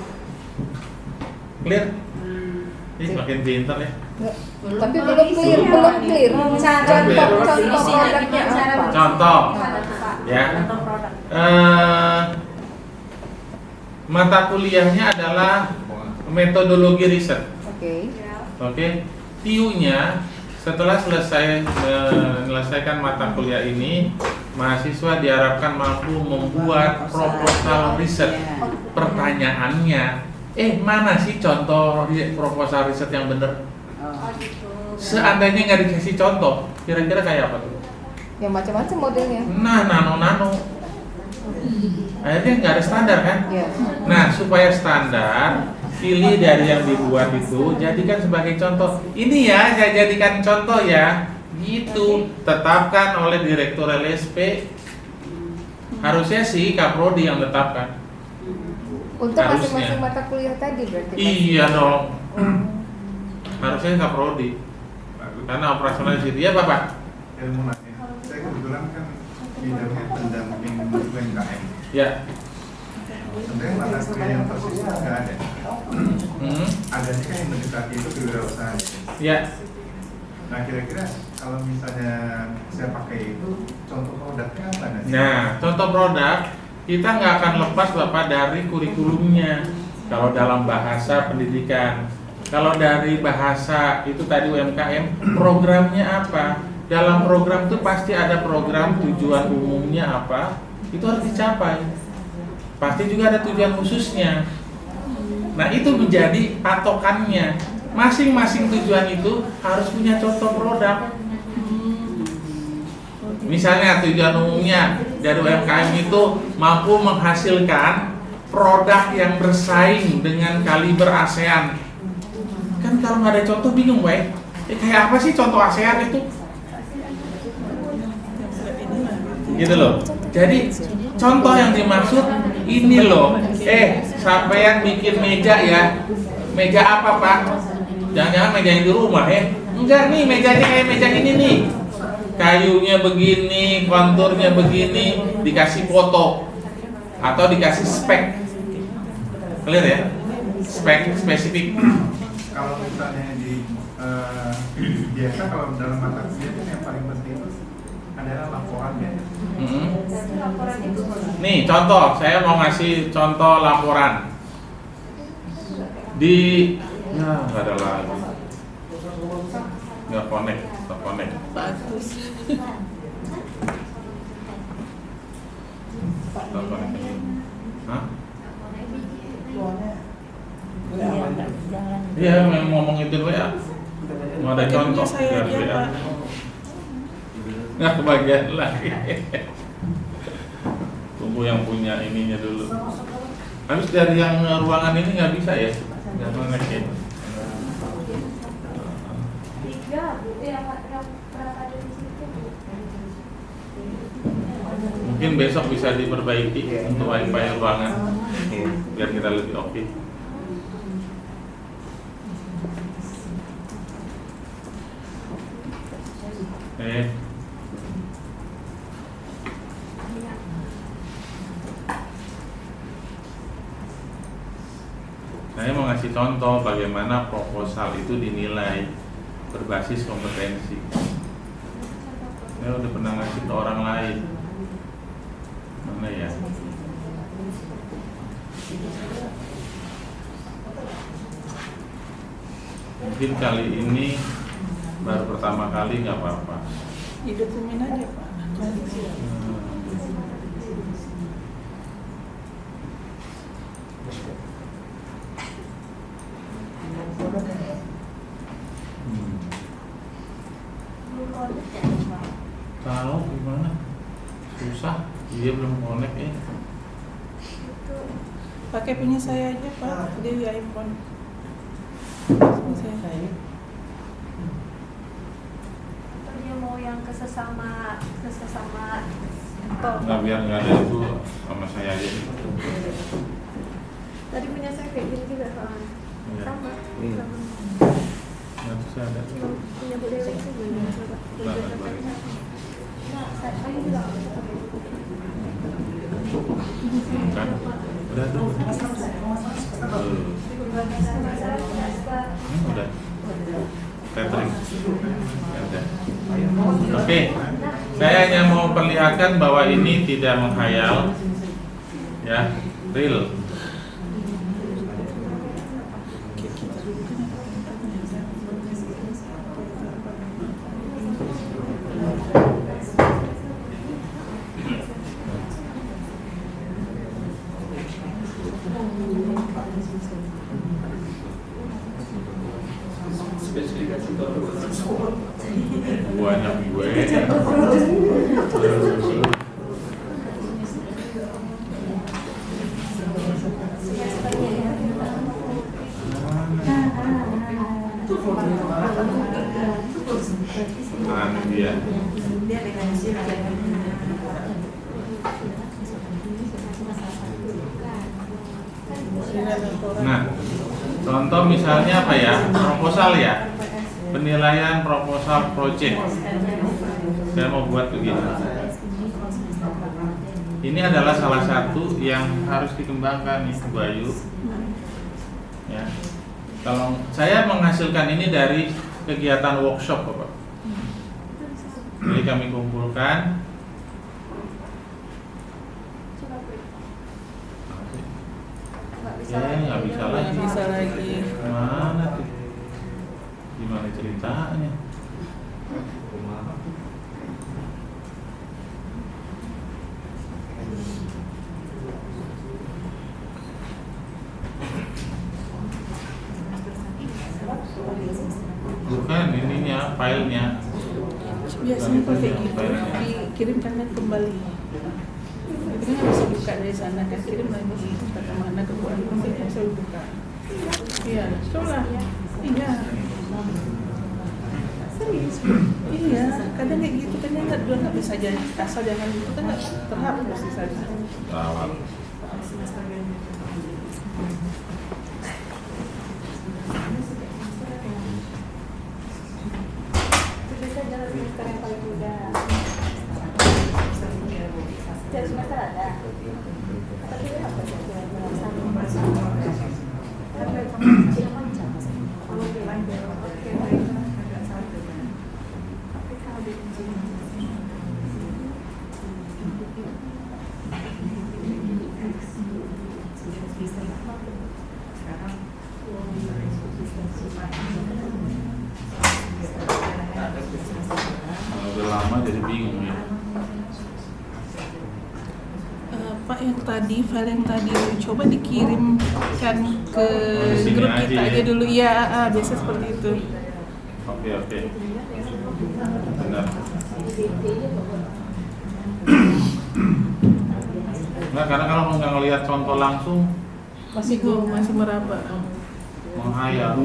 clear. Ih, makin pintar ya. Nggak, tapi belum clear. Contoh produknya apa? Contoh, ya. Contoh produk. Mata kuliahnya adalah metodologi riset. Oke. Oke. TIU-nya setelah menyelesaikan mata kuliah ini, mahasiswa diharapkan mampu membuat proposal riset. Pertanyaannya, mana sih contoh proposal riset yang benar? Oh gitu. Seandainya nggak dikasih contoh, kira-kira kayak apa tuh? Yang macam-macam modelnya. Nah, nano. Akhirnya nggak ada standar kan? Iya. Nah, supaya standar, pilih dari yang dibuat itu, jadikan sebagai contoh. Ini ya, saya jadikan contoh ya. Gitu, tetapkan oleh Direktur LSP. Harusnya sih Kaprodi yang tetapkan. Untuk Harusnya. masing-masing mata kuliah tadi berarti. Mas? Iya dong. Harusnya Kaprodi. Karena operasional di situ. Ya, Bapak. Ilmu nanya. Saya kebetulan kan bidangnya pendamping UMKM. Ya. Sebenarnya mata kuliah yang persis itu nggak ada. Adanya kan yang mendekati itu kewirausahaan. Ya. Nah, kira-kira kalau misalnya saya pakai itu, contoh produknya apa nanti? Nah, contoh produk kita nggak akan lepas Bapak dari kurikulumnya. Kalau dalam bahasa pendidikan, kalau dari bahasa itu tadi UMKM, programnya apa? Dalam program itu pasti ada program tujuan umumnya apa? Itu harus dicapai. Pasti juga ada tujuan khususnya. Nah, itu menjadi patokannya. Masing-masing tujuan itu harus punya contoh produk. Misalnya tujuan umumnya dari UMKM itu mampu menghasilkan produk yang bersaing dengan kaliber ASEAN. Kan kalau nggak ada contoh bingung, Pak. Kayak apa sih contoh ASEAN itu? Gitu loh. Jadi contoh yang dimaksud ini loh. Sampean bikin meja ya. Meja apa, Pak? Jangan-jangan meja yang di rumah ya. Enggak nih, mejanya kayak meja ini nih. Kayunya begini, konturnya begini, dikasih foto atau dikasih spek. Clear ya? Spesifik. Kalau misalnya di biasa kalau dalam mata kuliah itu yang paling penting itu ada adalah laporannya. Berarti laporan itu Nih contoh, saya mau ngasih contoh laporan di ya nggak ada lagi, nggak connect. Bagus. Hah? Iya, nggak jalan. Iya, memang ngomong itu WA. Mau ada Pakai contoh punya saya dari aja, WA. Pak. Nggak kebagian lagi. Tunggu yang punya ininya dulu. Habis dari yang ruangan ini nggak bisa ya? Nggak connect ya? 3 Bu, yang berapa ada di situ Bu? Mungkin besok bisa diperbaiki untuk wifi ruangan biar kita lebih oke. Saya mau ngasih contoh bagaimana proposal itu dinilai berbasis kompetensi. Saya udah pernah ngasih ke orang lain. Mana ya? Mungkin kali ini baru pertama kali nggak apa-apa. Dokumen aja Pak. Tahu gimana? Susah, dia belum connect ya. Pakai punya saya aja Pak, di iPhone. Saya. Atau dia mau yang ke sesama Nggak, biar nggak ada itu sama saya aja. Tadi punya saya kayak gini juga soalnya. Iya. Sama. Iya. Nggak bisa ada. Punya Bu Dewi itu gimana coba? Nah, saya juga Kan? Udah tuh. Udah. Catering. Udah. Oke. Saya hanya mau perlihatkan bahwa ini tidak menghayal, ya, real. Banyak gue. Nah, dia. Nah, contoh misalnya apa ya? Proposal ya. Penilaian proposal project. Saya mau buat begini. Ini adalah salah satu yang harus dikembangkan nih, Bu Ayu. Ya. Kalau saya menghasilkan ini dari kegiatan workshop, Bapak. Jadi kami kumpulkan. Ya, nggak bisa lagi. Bisa lagi. Mana tuh? Gimana ceritanya? Bukan ininya, filenya. Biasanya pakai gitu, dikirimkan kembali. Itu kan bisa buka dari sana, kan kirim lagi kata mana ke buat nanti bisa buka. Iya, coba. Iya. Serius. Iya, kadang kayak gitu kan nggak bisa jadi asal jangan gitu kan nggak terhapus di sana. Rawat. bisa jalan semester yang paling mudah. Setiap semester ada. Tapi apa sih kira-kira sama lama jadi bingung ya. Pak, yang tadi file yang tadi coba dikirimkan ke di sini grup aja kita ya? aja dulu. Iya, biasa seperti itu. Oke. Benar. Nah, karena kalau nggak ngelihat contoh langsung masih meraba. menghayal.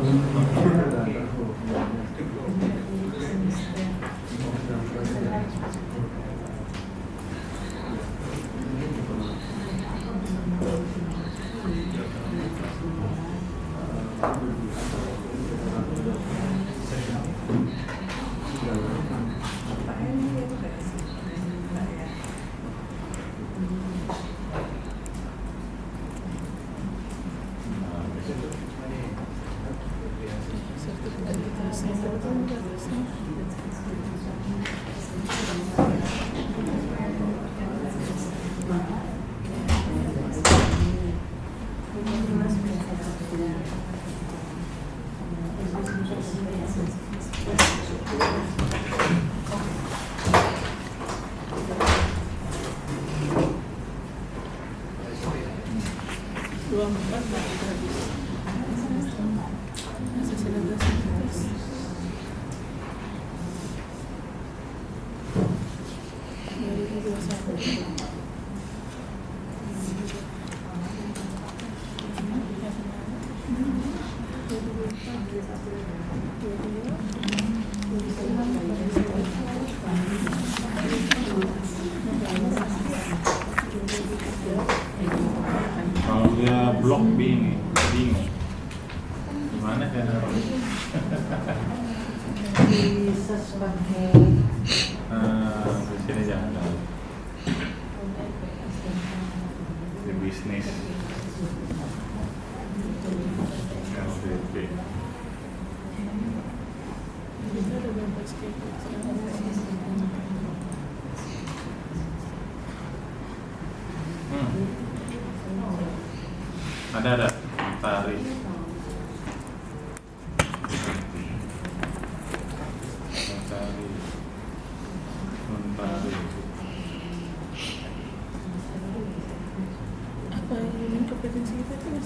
Kalau dia blok bingung. Gimana kan? Bisa sebagai Di sini jangan. Di bisnis. LDP. Ada tarik. Apa yang kompetensi kita itu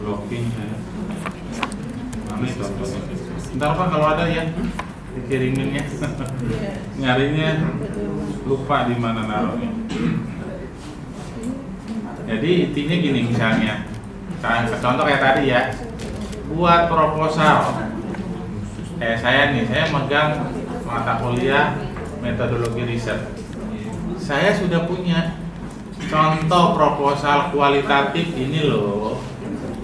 Blocking ya. Mana contohnya? Ntar Pak kalau ada ya dikiriminnya. Nyarinya lupa di mana naruhnya. Jadi intinya gini misalnya, contoh kayak tadi ya, buat proposal. Saya nih, saya megang mata kuliah metodologi riset. Saya sudah punya contoh proposal kualitatif ini loh,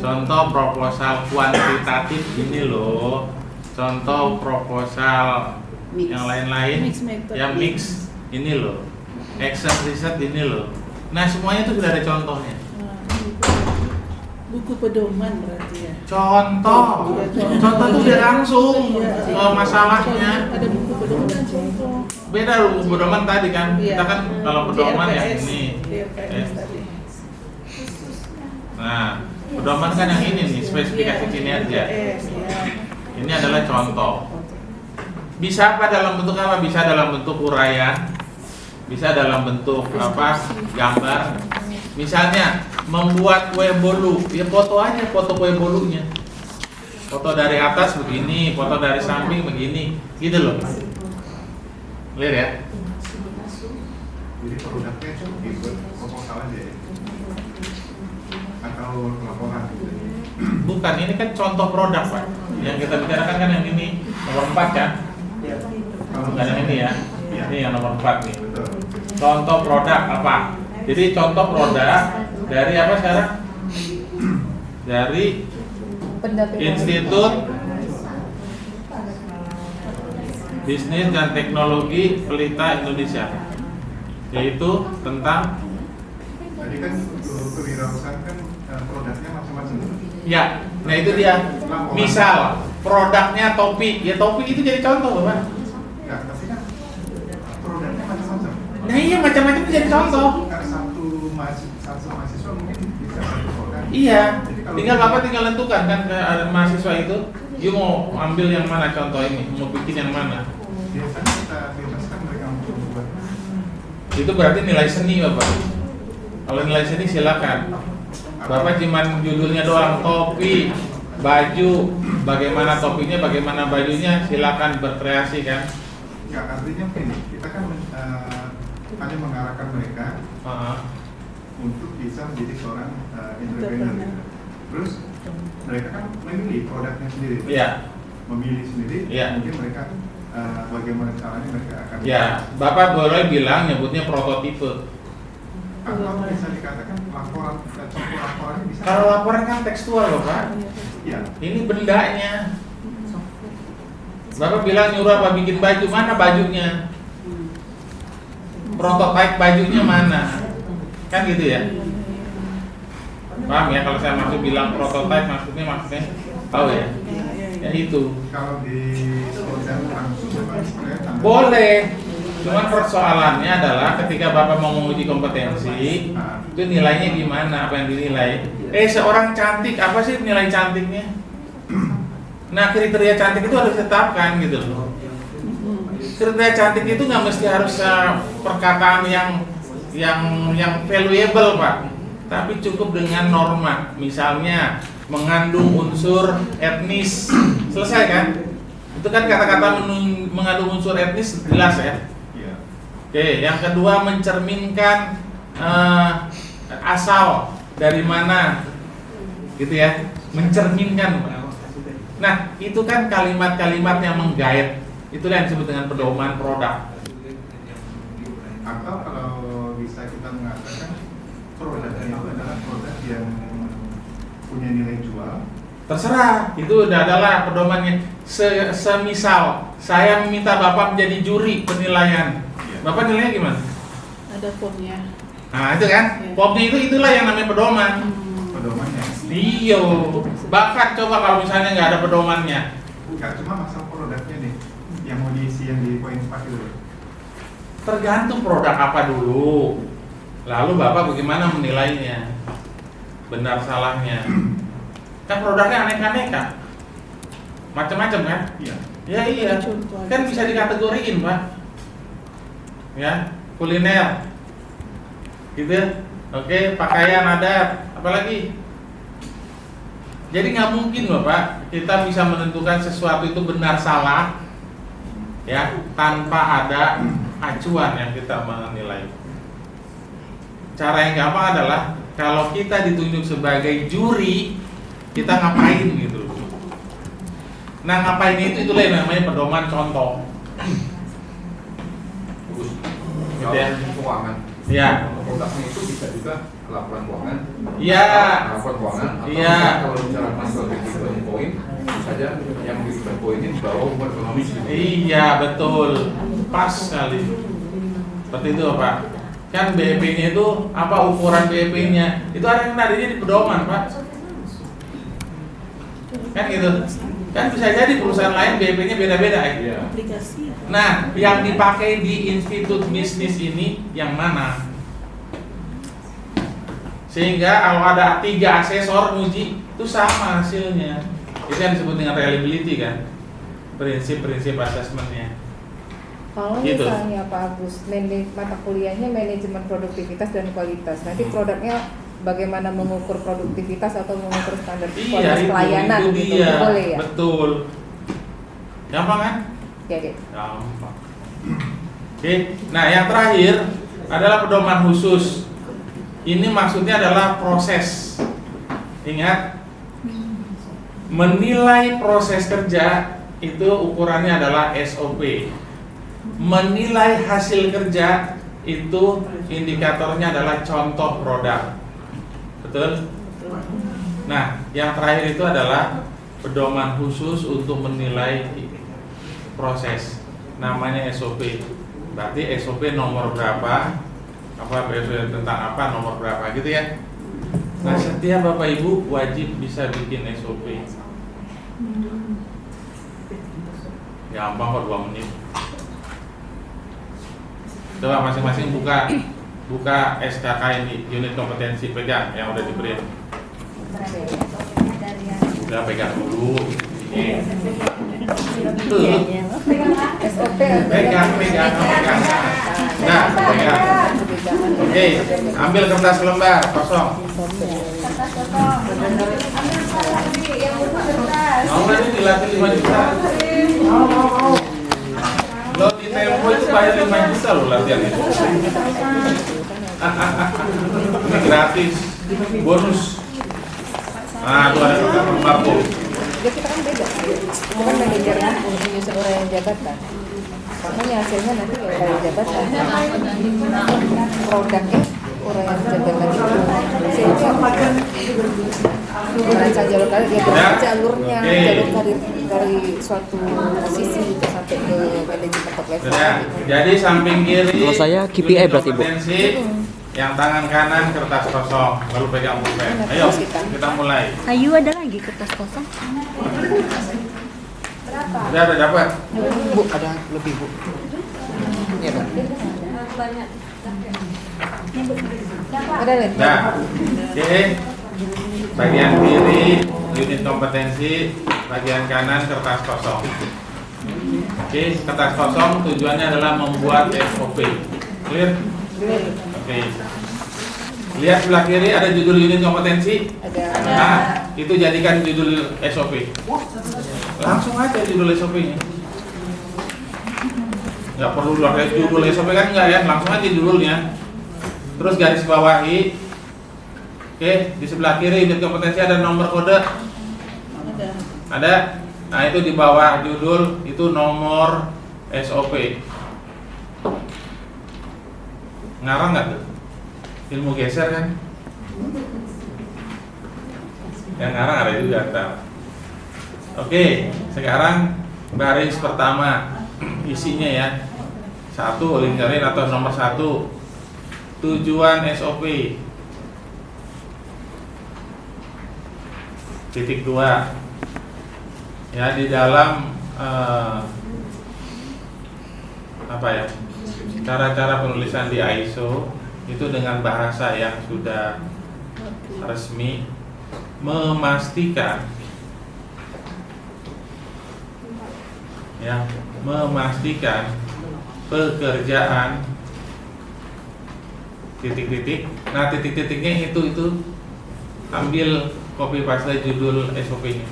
contoh proposal kuantitatif ini loh, contoh proposal yang lain-lain yang mix ini loh, Excel riset ini loh. Nah semuanya itu sudah ada contohnya. buku pedoman berarti ya. Contoh itu udah langsung masalahnya. Ada buku pedoman dan contoh. Beda buku pedoman tadi kan, kita kan kalau pedoman yang ini. Nah, pedoman kan yang ini nih, spesifikasi kinerja. Ini adalah contoh. Bisa apa dalam bentuk apa? Bisa dalam bentuk uraian, bisa dalam bentuk apa? Gambar. Misalnya membuat kue bolu, ya foto aja foto kue bolunya. Foto dari atas begini, foto dari samping begini, gitu loh. Lihat ya. Jadi produknya cukup ikut proposal aja ya? Atau laporan gitu? Bukan, ini kan contoh produk Pak. Yang kita bicarakan kan yang ini nomor 4 kan? Bukan yang ini ya. Ini yang nomor 4 nih. Betul. Contoh produk apa? Jadi contoh produk dari apa sekarang? Dari Institut Bisnis dan Teknologi Pelita Indonesia, yaitu tentang Tadi kan untuk kewirausahaan kan produknya macam-macam. ya, nah itu dia. Misal produknya topi, ya topi itu jadi contoh Bapak. Ya, tapi kan produknya macam-macam. Nah iya macam-macam itu jadi contoh. Kan satu mahasiswa mungkin bisa satu produk. Iya, Jadi kalau tinggal Bapak tinggal tentukan kan ke mahasiswa itu, you mau ambil yang mana contoh ini, mau bikin yang mana. Biasanya kita bebaskan mereka untuk membuat. Itu berarti nilai seni Bapak. Kalau nilai seni silakan. Bapak cuman judulnya doang, topi, baju, bagaimana topinya, bagaimana bajunya, silakan berkreasi kan. Ya, artinya begini, kita kan hanya mengarahkan mereka untuk bisa menjadi seorang entrepreneur. Gitu. Terus mereka kan memilih produknya sendiri, Iya. memilih sendiri. Iya. Mungkin mereka bagaimana caranya mereka akan. Ya, Bapak boleh bilang nyebutnya prototipe. Atau bisa dikatakan laporan, contoh laporannya bisa. Kalau laporan kan tekstual Bapak. Iya. Ini bendanya. Bapak bilang nyuruh apa bikin baju, mana bajunya? Prototipe bajunya mana? Kan gitu ya. Paham ya kalau saya maksud bilang prototipe maksudnya tahu ya? Ya itu. Kalau di sekolah langsung memang kelihatan. Boleh. Cuman persoalannya adalah ketika Bapak mau menguji kompetensi, itu nilainya gimana? Apa yang dinilai? Seorang cantik, apa sih nilai cantiknya? Nah, kriteria cantik itu harus ditetapkan gitu loh. Kriteria cantik itu nggak mesti harus perkataan yang valuable Pak, tapi cukup dengan norma. Misalnya mengandung unsur etnis, selesai kan? Itu kan kata-kata mengandung unsur etnis jelas ya. Oke, yang kedua mencerminkan asal dari mana, gitu ya, mencerminkan. Nah, itu kan kalimat-kalimat yang menggait, itulah yang disebut dengan pedoman produk. Atau kalau bisa kita mengatakan produknya itu adalah produk yang punya nilai jual. Terserah, itu adalah pedomannya. Semisal saya meminta Bapak menjadi juri penilaian, Bapak nilainya gimana? Ada formnya. Nah itu kan, formnya itulah yang namanya pedoman. Pedomannya. Iya, bahkan coba kalau misalnya nggak ada pedomannya. Nggak cuma masalah produknya nih, yang mau diisi yang di poin 4 itu. Tergantung produk apa dulu, lalu Bapak bagaimana menilainya, benar salahnya. Kan produknya aneka-aneka, macam-macam kan? Iya. Ya iya, kan bisa dikategoriin Pak. Ya, kuliner, gitu. Oke, pakaian adat, apalagi. Jadi nggak mungkin loh Pak, kita bisa menentukan sesuatu itu benar salah, ya, tanpa ada acuan yang kita menilai. Cara yang gampang adalah kalau kita ditunjuk sebagai juri, kita ngapain gitu. Nah ngapain itulah yang namanya pedoman contoh. Gitu ya. Keuangan. Ya. Produknya itu bisa juga laporan keuangan. Iya. Laporan keuangan. Atau Iya. kalau bicara masalah break-even point, saja yang break-even point ini dibawa hubungan ekonomi. Iya betul, pas sekali. Seperti itu Pak. Kan BEP-nya itu apa ukuran BEP-nya? Itu ada yang tadinya di pedoman Pak. Kan gitu. Kan bisa jadi perusahaan lain BEP-nya beda-beda ya. Aplikasi. Nah, yang dipakai di institut bisnis ini yang mana? Sehingga kalau ada 3 asesor nguji itu sama hasilnya. Itu yang disebut dengan reliability kan. Prinsip-prinsip asesmennya. Kalau Gitu. misalnya Pak Agus, mata kuliahnya manajemen produktivitas dan kualitas, nanti produknya bagaimana mengukur produktivitas atau mengukur standar kualitas pelayanan itu gitu, dia. boleh ya? Betul. Gampang kan? Ya, deh. Gampang. Oke, nah yang terakhir adalah pedoman khusus. Ini maksudnya adalah proses. Ingat, menilai proses kerja itu ukurannya adalah SOP. Menilai hasil kerja itu indikatornya adalah contoh produk. Betul? Nah, yang terakhir itu adalah pedoman khusus untuk menilai proses. Namanya SOP. Berarti SOP nomor berapa? Apa SOP tentang apa, nomor berapa gitu ya. Nah, setiap Bapak Ibu wajib bisa bikin SOP. Gampang kok, 2 menit. Coba masing-masing buka SKK ini, unit kompetensi, pegang yang udah diberi. Udah pegang dulu. Ini. Tuh. SOP Pegang. Nah, pegang. Oke, ambil kertas lembar kosong. Mau nggak nih dilatih 5 juta? Mau. Lo di Tempo itu bayar 5 juta lo latihan itu. Ini gratis, bonus. Nah, tuh ada kertas lembar tuh. kita kan beda. Kita kan manajernya punya seorang jabatan. Makanya hasilnya nanti dari jabatan. Produknya orang yang jabatan itu. Sehingga merancang jalur karir, dia berarti jalurnya, jalur karir dari suatu posisi itu sampai ke manajemen top level. Jadi samping kiri. Kalau saya KPI berarti, Bu. Yang tangan kanan kertas kosong, lalu pegang pulpen. Ayo kita mulai. Ayu ada lagi kertas kosong. Udah ada dapat? Bu, ada lebih, Bu. Ini ada. Banyak. Ada nih. Nah, oke. Bagian kiri unit kompetensi, bagian kanan kertas kosong. Oke, kertas kosong tujuannya adalah membuat SOP. Clear? Oke. Lihat sebelah kiri ada judul unit kompetensi. Nah, itu jadikan judul SOP. Langsung aja judul SOP-nya. Nggak perlu pakai judul SOP kan enggak ya, langsung aja judulnya. Terus garis bawahi. Oke, di sebelah kiri unit kompetensi ada nomor kode. Ada. Nah, itu di bawah judul itu nomor SOP. Ngarang nggak tuh? Ilmu geser kan? Yang ngarang ada juga ntar. Oke, sekarang baris pertama isinya ya. 1 lingkarin atau nomor 1 tujuan SOP. Titik 2 ya, di dalam apa ya, cara-cara penulisan di ISO itu dengan bahasa yang sudah resmi memastikan ya, memastikan pekerjaan titik-titik. Nah, titik-titiknya itu ambil copy paste judul SOP-nya.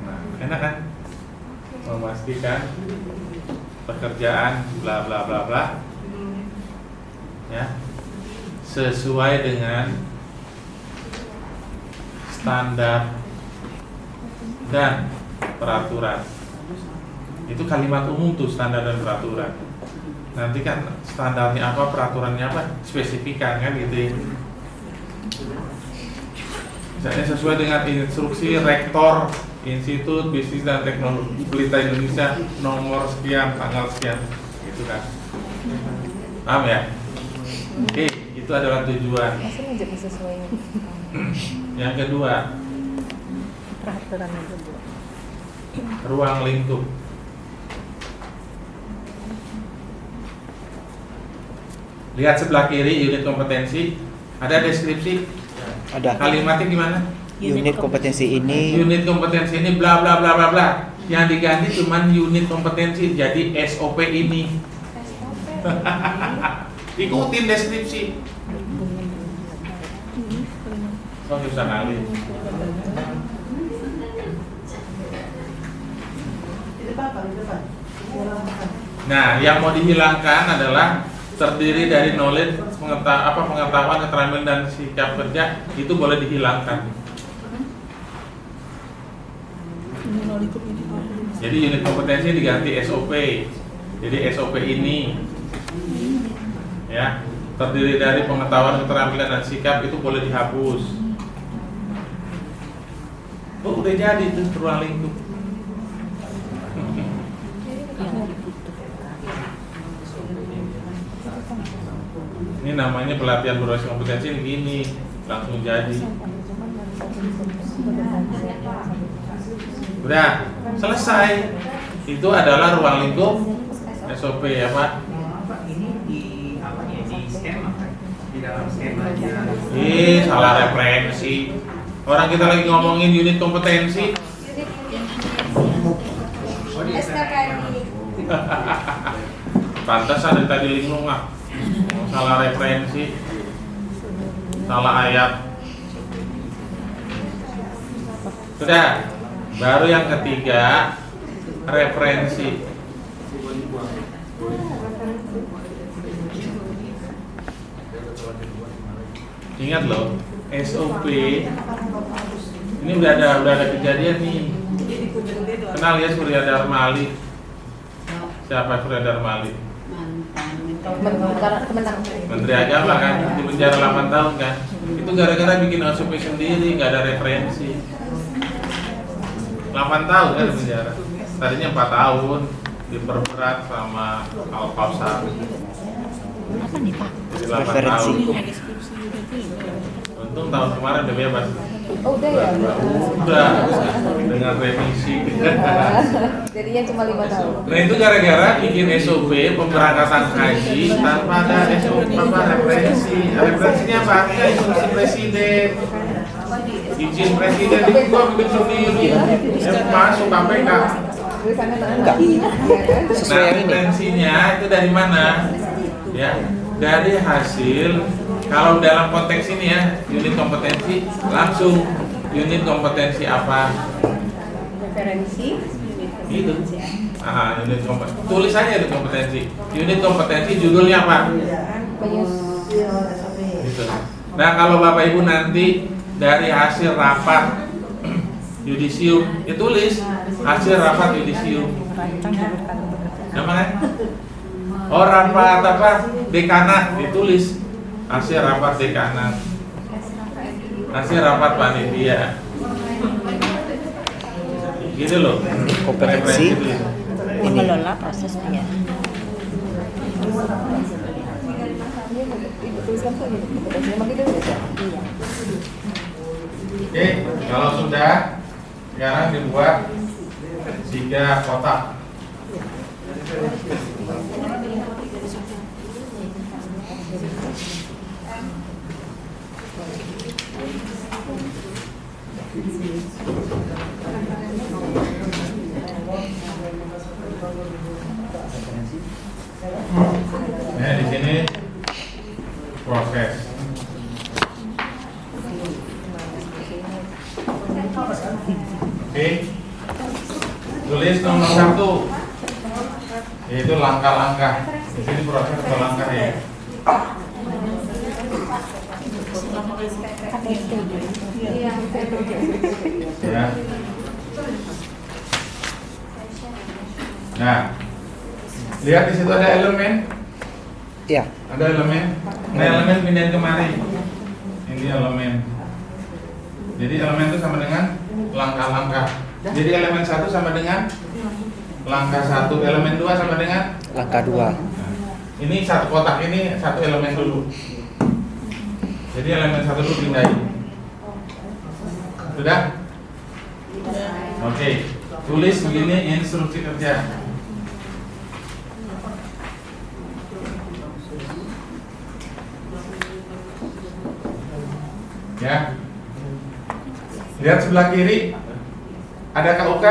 Nah, enak kan? Memastikan pekerjaan bla bla bla bla ya, sesuai dengan standar dan peraturan. Itu kalimat umum tuh, standar dan peraturan. Nanti kan standarnya apa, peraturannya apa, spesifikan kan gitu ya. Misalnya sesuai dengan instruksi Rektor Institut Bisnis dan Teknologi Pelita Indonesia nomor sekian, tanggal sekian, gitu kan. Paham ya? Oke, itu adalah tujuan. Masih aja sesuai. Yang kedua, Peraturan yang kedua. ruang lingkup. Lihat sebelah kiri unit kompetensi, ada deskripsi. Ada. Kalimatnya gimana? Unit kompetensi ini. Unit kompetensi ini bla bla bla bla bla. Yang diganti cuman unit kompetensi jadi SOP ini. Ikutin deskripsi. Oh, susah kali. Nah, yang mau dihilangkan adalah terdiri dari knowledge, pengetahuan, keterampilan dan sikap kerja, itu boleh dihilangkan. Jadi unit kompetensi diganti SOP. Jadi SOP ini ya, terdiri dari pengetahuan, keterampilan dan sikap, itu boleh dihapus. Oh, udah jadi tuh ruang lingkup. Ini namanya pelatihan berbasis kompetensi begini, langsung jadi. Udah selesai. Itu adalah ruang lingkup SOP ya Pak. Ini di apa ya, di skema, di dalam skemanya. Salah referensi. Orang kita lagi ngomongin unit kompetensi. SKKI. Pantas dari tadi linglung ah. Salah referensi, salah ayat. Sudah. Baru yang ketiga, referensi. Ingat loh, SOP ini udah ada kejadian nih. Kenal ya Surya Darmali? Siapa Surya Darmali? Menteri Agama kan, di penjara 8 tahun kan. Itu gara-gara bikin SOP sendiri, nggak ada referensi. 8 tahun kan di penjara. Tadinya 4 tahun, diperberat sama Al-Kausar. Apa nih Pak? Jadi 8 Referensi. tahun. Untung tahun kemarin udah bebas. Oh udah ya? Udah, dengan remisi. Jadinya cuma 5 tahun. Nah itu gara-gara bikin SOP pemberangkatan haji tanpa ada SOP referensi. Referensinya apa? Ya, instruksi presiden. Izin presiden itu gua bikin sendiri. Masuk KPK. Tulisannya Enggak. Sesuai Nah, yang ini. referensinya itu dari mana? Ya, dari hasil. Kalau dalam konteks ini ya, unit kompetensi langsung unit kompetensi apa? Referensi. Gitu. Unit kompetensi. Tulis aja unit kompetensi. Unit kompetensi judulnya apa? Gitu. Nah, kalau Bapak Ibu nanti dari hasil rapat yudisium, ya tulis hasil rapat yudisium. Nama kan? Oh, rapat apa? Dekanat, ditulis hasil rapat dekanat. Hasil rapat panitia. Gitu loh. Kompetensi. Mengelola prosesnya. Oke, kalau sudah, sekarang dibuat 3 kotak. Nah, di sini proses. Oke, tulis nomor 1, yaitu langkah-langkah. Di sini proses atau langkah ya. Ya. Nah, lihat di situ ada elemen. Ya. Ada elemen. Nah, elemen pindahin kemari. Ini elemen. Jadi elemen itu sama dengan langkah-langkah. Jadi elemen 1 sama dengan langkah 1. Elemen 2 sama dengan Langkah 2. Nah, ini satu kotak ini satu elemen dulu. Jadi elemen 1 dulu pindahin. Sudah? Oke. Tulis begini instruksi kerja. Ya. Lihat sebelah kiri. Ada KUK?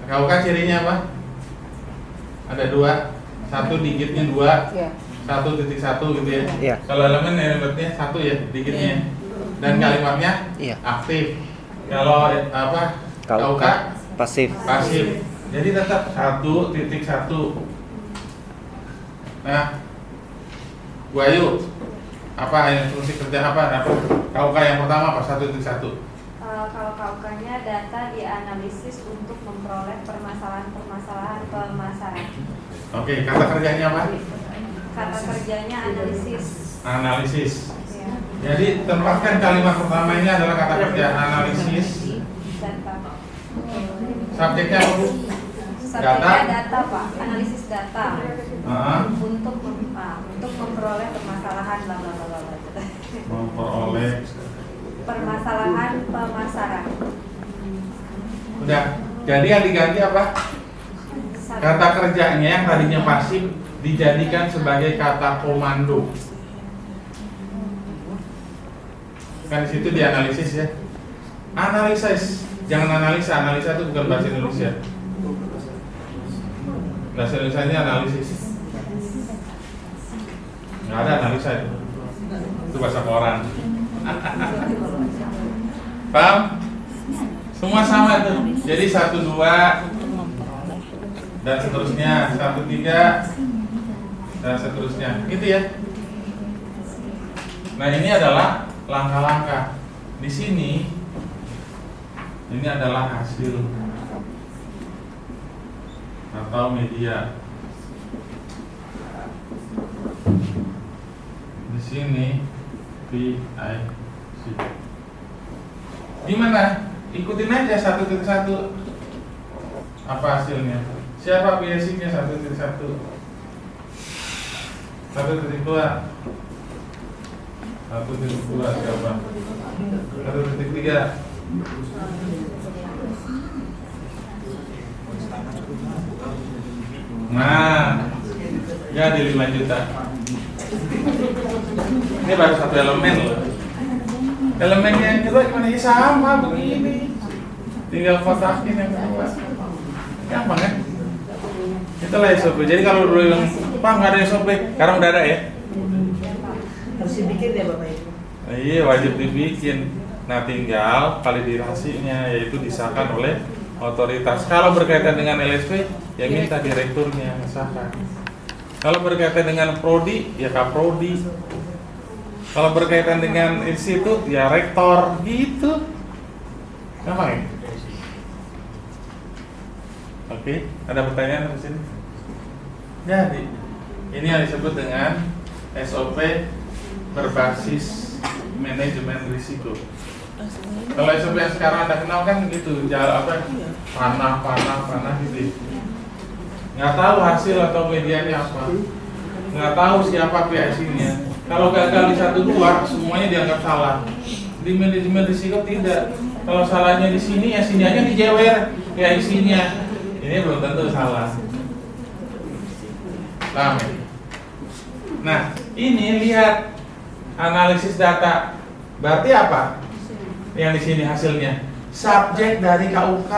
KUK cirinya apa? Ada 2. Satu digitnya 2. Ya. 1.1 gitu ya. Iya. Kalau elemennya 1 ya digitnya. Dan kalimatnya Iya. aktif. Kalau apa? KUK Pasif. pasif. Jadi tetap 1.1. Nah, Bu Ayu, apa instruksi kerja apa? KUK yang pertama apa? 1.1. Kalau KUK-nya data dianalisis untuk memperoleh permasalahan pemasaran. Oke, kata kerjanya apa? Kata kerjanya analisis. Analisis. Ya. Jadi tempatkan kalimat pertama ini adalah kata kerja analisis. Data. Subjeknya apa, Bu? Subjeknya data, Pak. Analisis data. Heeh. Untuk memperoleh permasalahan bla bla bla bla. Memperoleh Permasalahan pemasaran. udah. Jadi yang diganti apa? Kata kerjanya yang tadinya pasif dijadikan sebagai kata komando. Kan di situ dianalisis ya. Analisis, jangan analisa. Analisa itu bukan bahasa Indonesia. Bahasa Indonesia ini analisis. Nggak ada analisa itu. Itu bahasa koran. Paham? Semua sama itu. Jadi 1, 2 dan seterusnya, 1, 3 dan seterusnya. Gitu ya. Nah, ini adalah langkah-langkah. Di sini ini adalah hasil atau media. Di sini PIC. Gimana? Ikutin aja 1.1. Apa hasilnya? Siapa PIC-nya 1.1? 1.2. 1.2 siapa? 1.3. Nah, jadi 5 juta. Ini baru satu elemen loh. Elemen yang kedua gimana? Ya sama begini. Tinggal kotakin yang kedua. Gampang kan? Itulah SOP. Jadi kalau dulu yang Pak nggak ada SOP, sekarang udah ada ya. Harus dibikin ya Bapak Ibu. Iya, wajib dibikin. Nah, tinggal validasinya yaitu disahkan oleh otoritas. Kalau berkaitan dengan LSP, ya minta direkturnya sahkan. Kalau berkaitan dengan prodi, ya kaprodi. Kalau berkaitan dengan institut, ya rektor, gitu. Gampang ya? Oke, ada pertanyaan di sini? Jadi, ini yang disebut dengan SOP berbasis manajemen risiko. Kalau SOP yang sekarang Anda kenal kan gitu, jalan apa? Panah gitu. Nggak tahu hasil atau medianya apa, nggak tahu siapa PIC-nya. Kalau gagal di 1-2, semuanya dianggap salah. Di manajemen risiko tidak. Kalau salahnya di sini, ya sini aja dijewer PIC-nya. Ini belum tentu salah. Paham ya? Nah, ini lihat analisis data. Berarti apa? Yang di sini hasilnya subjek dari KUK.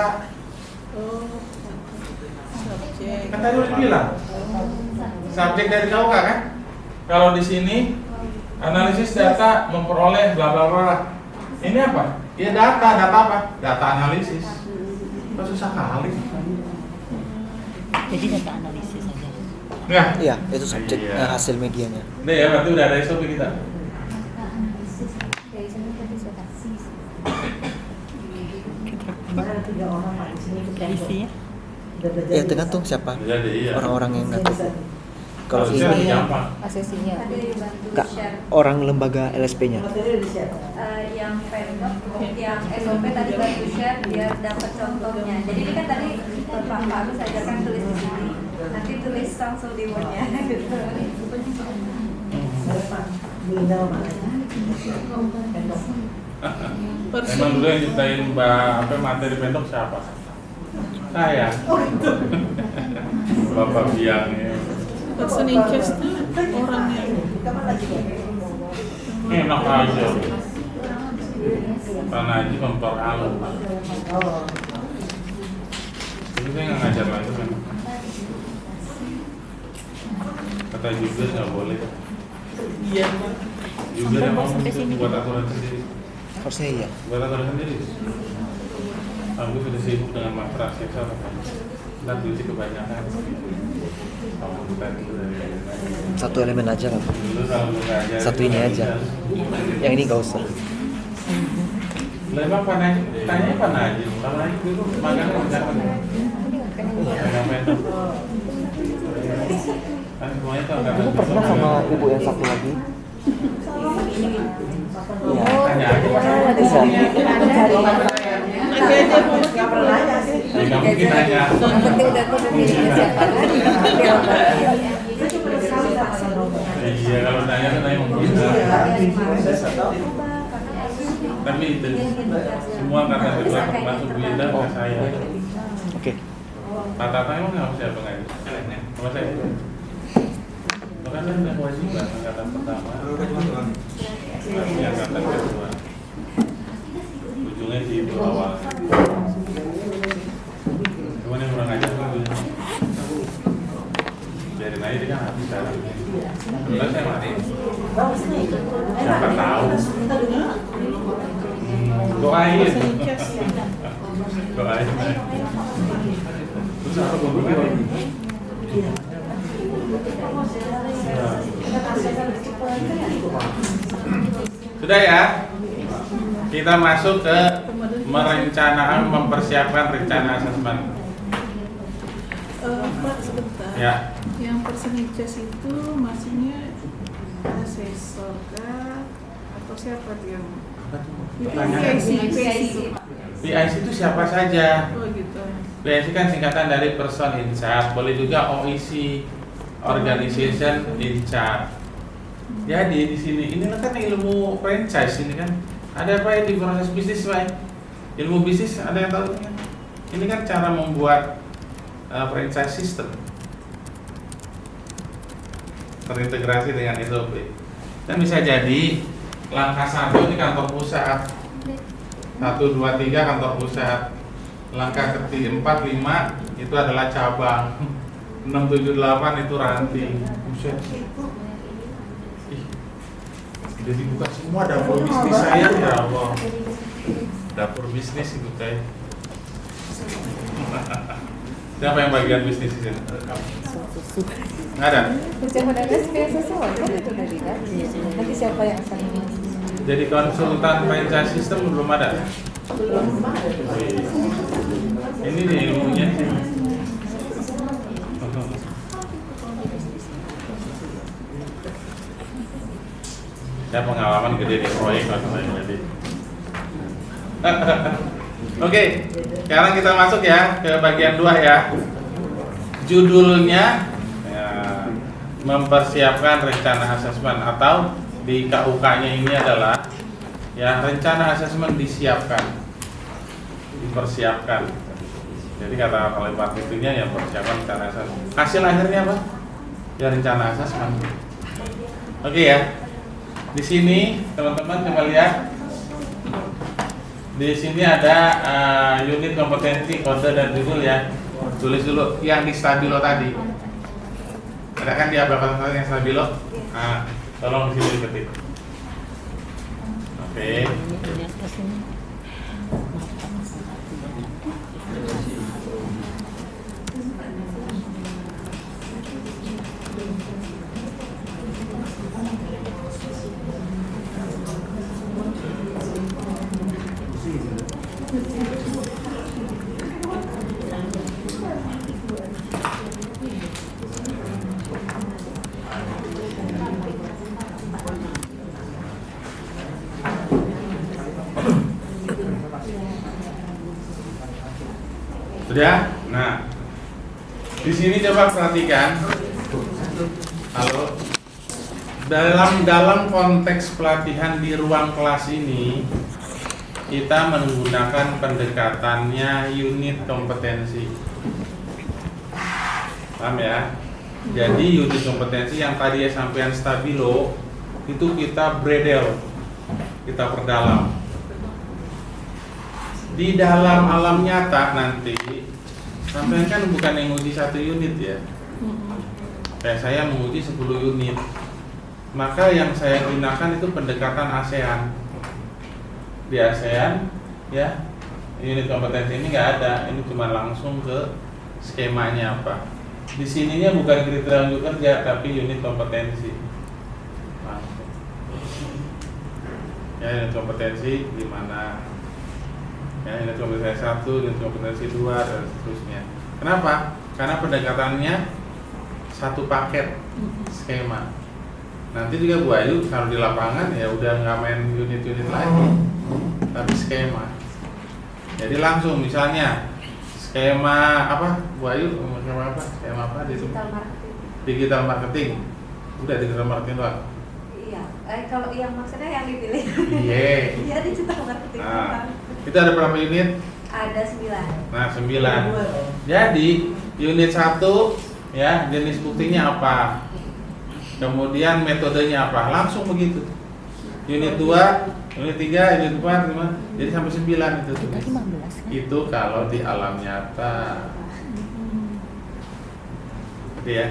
Subjek. Kan tadi udah bilang subjek dari KUK kan? Kalau di sini analisis data memperoleh bla bla bla. Ini apa? Ya data apa? Data analisis. Kok susah kali? Jadi data analisis saja. Nah, Iya, itu subjek Iya. hasil medianya. nih ya berarti udah ada SOP kita. Kemarin 3 orang Pak di sini ikut Isinya? Ya tergantung siapa Jadi iya. orang-orang yang ngatur. Kalau Harusnya lebih ini gampang. Asesinya. Tadi dibantu Kak, share. orang lembaga LSP-nya. Materi udah disiap. Yang pendok, yang SOP tadi bantu share biar dapat contohnya. Jadi ini kan tadi Pak Agus ajarkan tulis di sini. Nanti tulis langsung di wordnya gitu. Saya Pak Bina mana? Pendok. Emang dulu yang nyiptain apa materi pendok siapa? Saya. Bapak biangnya. Person in case itu orangnya. Kapan lagi Pak? Enak aja. Karena aja memperhalus. Oh. Jadi saya nggak ngajar lagi kan. Kata jubir nggak boleh. Iya. Jubir yang mau buat aturan sendiri. Harusnya iya. Buat aturan sendiri. Aku sudah sibuk dengan masalah seksual. Nggak tulis kebanyakan. Kamu bukan itu dari Satu elemen aja lah. dulu kalau lu ngajar. Satu ini aja. Yang ini nggak usah. Lah emang tanya apa aja? Kalau lagi dulu makan jangan. Ngapain tuh? Kan semuanya tuh agak. Aku pernah sama ibu yang satu lagi. Tanya aja. Nggak mungkin nanya. Yang penting udah tahu dirinya siapa lagi. Iya kalau nanya kan nanya mungkin. Tapi itu semua karena kedua termasuk Winda ke saya. Oke. Tata emang nggak siapa ngaji? Sama saya. Makanya udah kewajiban angkatan pertama. Nanti angkatan kedua. Ujungnya sih itu awal. Cuman yang kurang ajar kan dulu. Biarin aja dia kan habis jalan. Enggak saya mati. Siapa tahu. Doain. Doain. Terus apa hubungannya? Sudah ya. Kita masuk ke merencanakan mempersiapkan rencana asesmen. Pak sebentar. Ya. Yang persentage itu maksudnya asesor kah atau siapa tuh yang? PIC. PIC itu siapa saja? Oh gitu. PIC kan singkatan dari person in charge, boleh juga OIC, organization in charge. Jadi di sini ini kan ilmu franchise ini kan. Ada apa ya di proses bisnis Pak? Ilmu bisnis ada yang tahu kan? Ini kan cara membuat franchise system terintegrasi dengan SOP. Dan bisa jadi langkah 1 ini kantor pusat, 1, 2, 3 kantor pusat. Langkah ketiga 4, 5 itu adalah cabang, 6, 7, 8 itu ranting. Buset. Udah dibuka semua dapur bisnis saya ya Allah. Dapur bisnis itu kayak. Siapa yang bagian bisnis di sini? Nggak ada. Persiapan MSP sesuai kan itu tadi kan. Nanti siapa yang akan Jadi konsultan franchise system belum ada. Ini nih ilmunya. Saya pengalaman gede di proyek jadi. Oke, sekarang kita masuk ya ke bagian 2 ya. Judulnya ya, mempersiapkan rencana asesmen atau di KUK-nya ini adalah ya rencana asesmen disiapkan, dipersiapkan. Jadi kata oleh Pak Titinya ya persiapan rencana asesmen. Hasil akhirnya apa? Ya rencana asesmen. Oke ya. Di sini teman-teman coba lihat. Di sini ada unit kompetensi, kode dan judul ya. Tulis dulu yang di stabilo tadi. Ada kan di aplikasi yang stabilo? Nah, tolong di sini diketik. Oke. Sudah? Nah, di sini coba perhatikan. Halo. Dalam konteks pelatihan di ruang kelas ini, kita menggunakan pendekatannya unit kompetensi. Paham ya? Jadi unit kompetensi yang tadi ya sampean stabilo itu kita bredel, kita perdalam. Di dalam alam nyata nanti sampean kan bukan yang menguji 1 unit ya. Kayak saya menguji 10 unit. Maka yang saya gunakan itu pendekatan ASEAN. Di ASEAN ya, unit kompetensi ini nggak ada, ini cuma langsung ke skemanya apa. Di sininya bukan kriteria unjuk kerja, tapi unit kompetensi. Langsung. Ya, unit kompetensi gimana? Ya, unit kompetensi 1, unit kompetensi 2 dan seterusnya. Kenapa? Karena pendekatannya satu paket skema. Nanti juga Bu Ayu kalau di lapangan ya udah nggak main unit-unit lagi, tapi skema. Jadi langsung misalnya skema apa Bu Ayu, skema apa? Skema apa di Digital marketing. Digital marketing. Udah digital marketing doang. Iya, kalau yang maksudnya yang dipilih. Iya. Iya, digital marketing. Nah, itu ada berapa unit? Ada 9. Nah, 9. Jadi unit 1 ya jenis buktinya apa? Kemudian metodenya apa? Langsung begitu. Unit 2, unit 3, unit 4, 5, jadi sampai 9 itu tulis. Itu kalau di alam nyata. Gitu ya.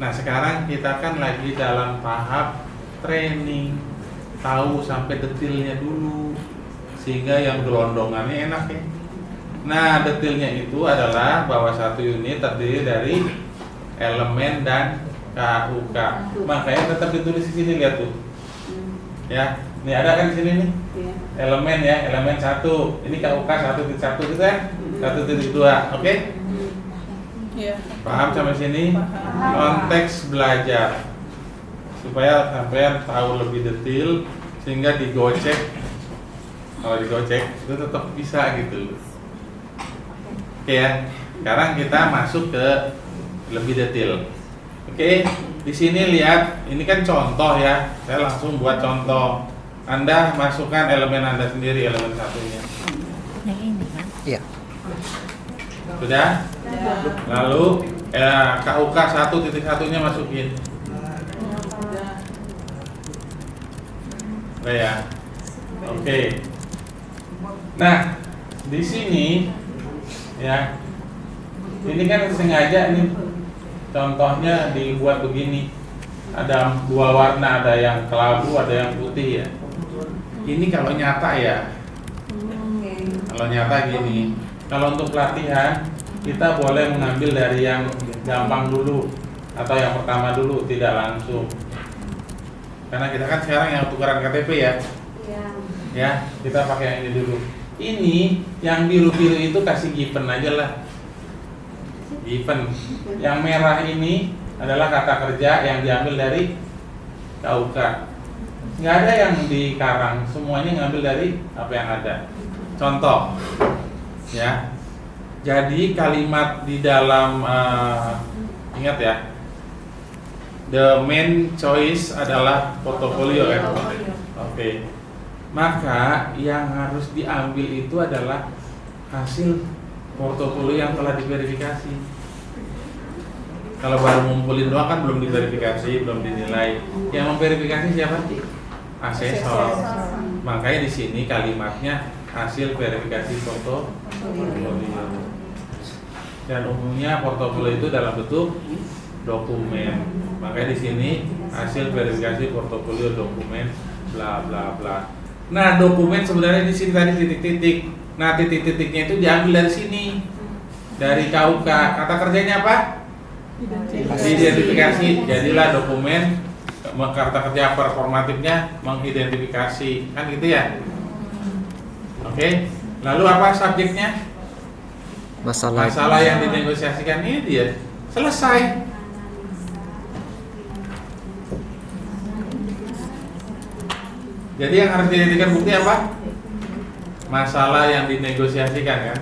Nah, sekarang kita kan lagi dalam tahap training, tahu sampai detailnya dulu, sehingga yang gelondongannya enak ya. Nah, detailnya itu adalah bahwa satu unit terdiri dari elemen dan KUK. Makanya tetap ditulis di sini, lihat tuh. Ya, ini ada kan di sini nih. Elemen ya, elemen 1. Ini KUK 1.1 gitu kan? 1.2. Oke? Iya. Paham sampai sini? Konteks belajar. Supaya sampean tahu lebih detail sehingga digocek. Kalau digocek itu tetap bisa gitu. Oke ya. Sekarang kita masuk ke lebih detail. Oke, di sini lihat, ini kan contoh ya. Saya langsung buat contoh. Anda masukkan elemen Anda sendiri, elemen satunya. Iya. Sudah? Lalu KUK 1.1-nya masukin. Udah ya. Oke. Nah, di sini ya. Ini kan sengaja nih. Contohnya dibuat begini. Ada dua warna, ada yang kelabu, ada yang putih ya. Ini kalau nyata ya. Kalau nyata gini. Kalau untuk pelatihan kita boleh mengambil dari yang gampang dulu atau yang pertama dulu, tidak langsung. Karena kita kan sekarang yang tukeran KTP ya. Iya. Ya, kita pakai yang ini dulu. Ini yang biru-biru itu kasih given aja lah. Given. Yang merah ini adalah kata kerja yang diambil dari KUK. Nggak ada yang dikarang, semuanya ngambil dari apa yang ada. Contoh, ya. Jadi kalimat di dalam ingat ya, the main choice adalah portofolio ya. Oke. Maka yang harus diambil itu adalah hasil portofolio yang telah diverifikasi. Kalau baru ngumpulin doang kan belum diverifikasi, belum dinilai. Yang memverifikasi siapa? Asesor. Makanya di sini kalimatnya hasil verifikasi portofolio. Dan umumnya portofolio itu dalam bentuk dokumen. Makanya di sini hasil verifikasi portofolio dokumen bla bla bla. Nah, dokumen sebenarnya di sini tadi titik-titik. Nah, titik-titiknya itu diambil dari sini. Dari KUK. Kata kerjanya apa? Identifikasi. Jadilah dokumen, kata kerja performatifnya mengidentifikasi. Kan gitu ya? Oke. Lalu apa subjeknya? Masalah yang dinegosiasikan ini dia. Selesai. Jadi yang harus dijadikan bukti apa? Masalah yang dinegosiasikan kan?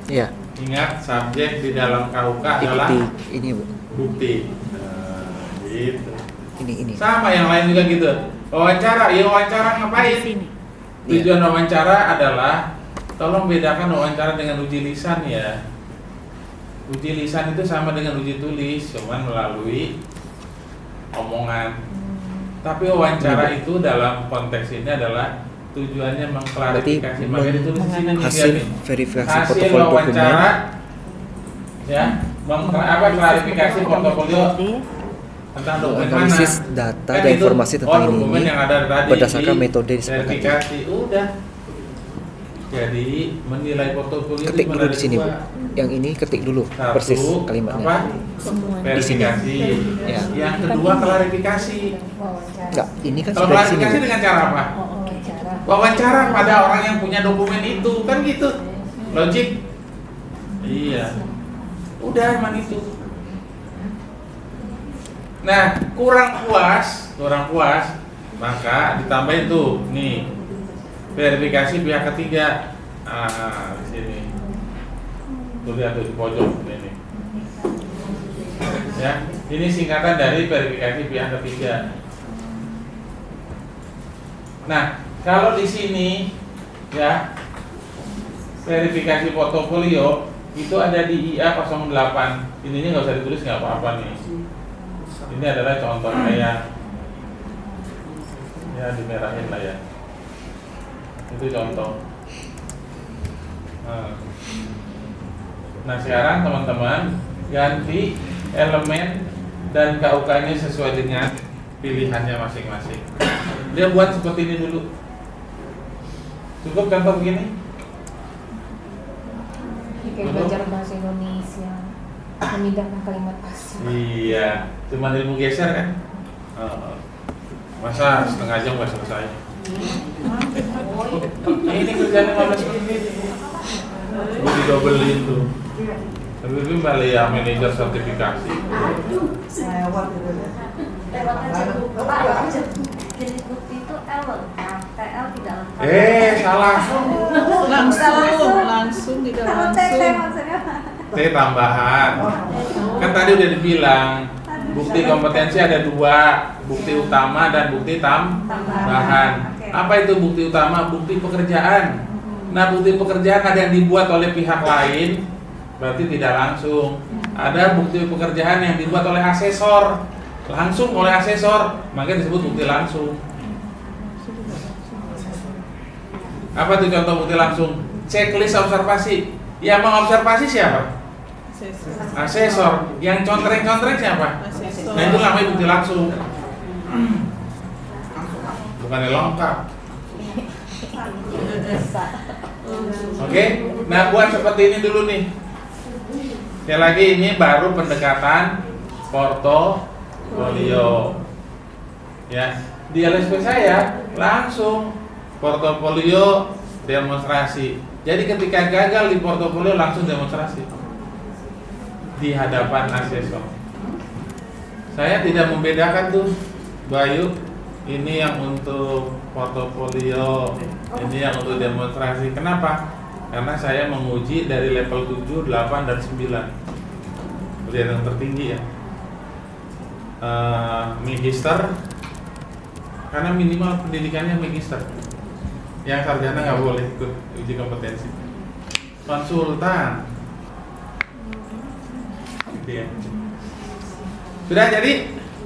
Iya. Ingat, subjek di dalam KUK adalah ini Bu. bukti. Gitu. Ini. Sama yang lain juga gitu. Wawancara, ya wawancara ngapain? Tujuan wawancara adalah tolong bedakan wawancara dengan uji lisan ya. Uji lisan itu sama dengan uji tulis, cuman melalui omongan. Tapi wawancara itu dalam konteks ini adalah tujuannya mengklarifikasi. Makanya ditulis di sini hasil verifikasi hasil portofolio wawancara, dokumen. ya, klarifikasi portofolio tentang dokumen mana? Analisis data Kan dan itu, informasi tentang dokumen ini yang ada tadi berdasarkan di metode yang disepakati. verifikasi. Udah. Jadi menilai portofolio Ketik itu dulu di sini, Bu. dua. Yang ini ketik dulu Satu, persis kalimatnya. apa? Semua. Verifikasi. Ya. Yang kedua klarifikasi. Wawancara. Enggak, ini kan Kalau sudah di sini, klarifikasi Bu. dengan cara apa? Wawancara. Wawancara pada orang yang punya dokumen itu, kan gitu. Logik? Iya. Udah emang itu. Nah, kurang puas, maka ditambahin tuh, nih verifikasi pihak ketiga. Di sini. Tuh lihat tuh di pojok ini. Ya, ini singkatan dari verifikasi pihak ketiga. Nah, kalau di sini ya verifikasi portofolio itu ada di IA 08. Ininya nggak usah ditulis, nggak apa-apa nih. Ini adalah contoh kayak ya dimerahin lah ya. Itu contoh. Nah sekarang teman-teman ganti elemen dan KUK-nya sesuai dengan pilihannya masing-masing. Dia buat seperti ini dulu. Cukup contoh begini? Kayak belajar bahasa Indonesia, memindahkan kalimat asli. Iya, cuma ilmu geser kan? Masa setengah jam nggak selesai? Ini kerjaan 15 menit. Gue didobelin tuh. Tapi itu balik ya manajer sertifikasi. Jenis bukti itu L lengkap, TL tidak lengkap. Salah. Langsung tidak Kalau T langsung. maksudnya apa? T tambahan. Kan tadi udah dibilang bukti kompetensi ada dua, bukti utama dan bukti tambahan. Apa itu bukti utama? Bukti pekerjaan. Nah, bukti pekerjaan ada yang dibuat oleh pihak lain, berarti tidak langsung. Ada bukti pekerjaan yang dibuat oleh asesor, langsung oleh asesor, makanya disebut bukti langsung. Apa tuh contoh bukti langsung? Checklist observasi. Yang mengobservasi siapa? Asesor. Yang contreng-contreng siapa? Nah itu namanya bukti langsung. Bukannya lengkap. Oke, nah buat seperti ini dulu nih. Sekali lagi ini baru pendekatan portofolio. Ya, di LSP saya langsung portofolio demonstrasi. Jadi ketika gagal di portofolio langsung demonstrasi di hadapan asesor. Saya tidak membedakan tuh, Bayu, ini yang untuk portofolio, ini yang untuk demonstrasi. Kenapa? Karena saya menguji dari level 7, 8, dan 9. Kemudian yang tertinggi ya magister, karena minimal pendidikannya magister. Yang sarjana nggak boleh ikut uji kompetensi. Konsultan, gitu ya. Sudah jadi?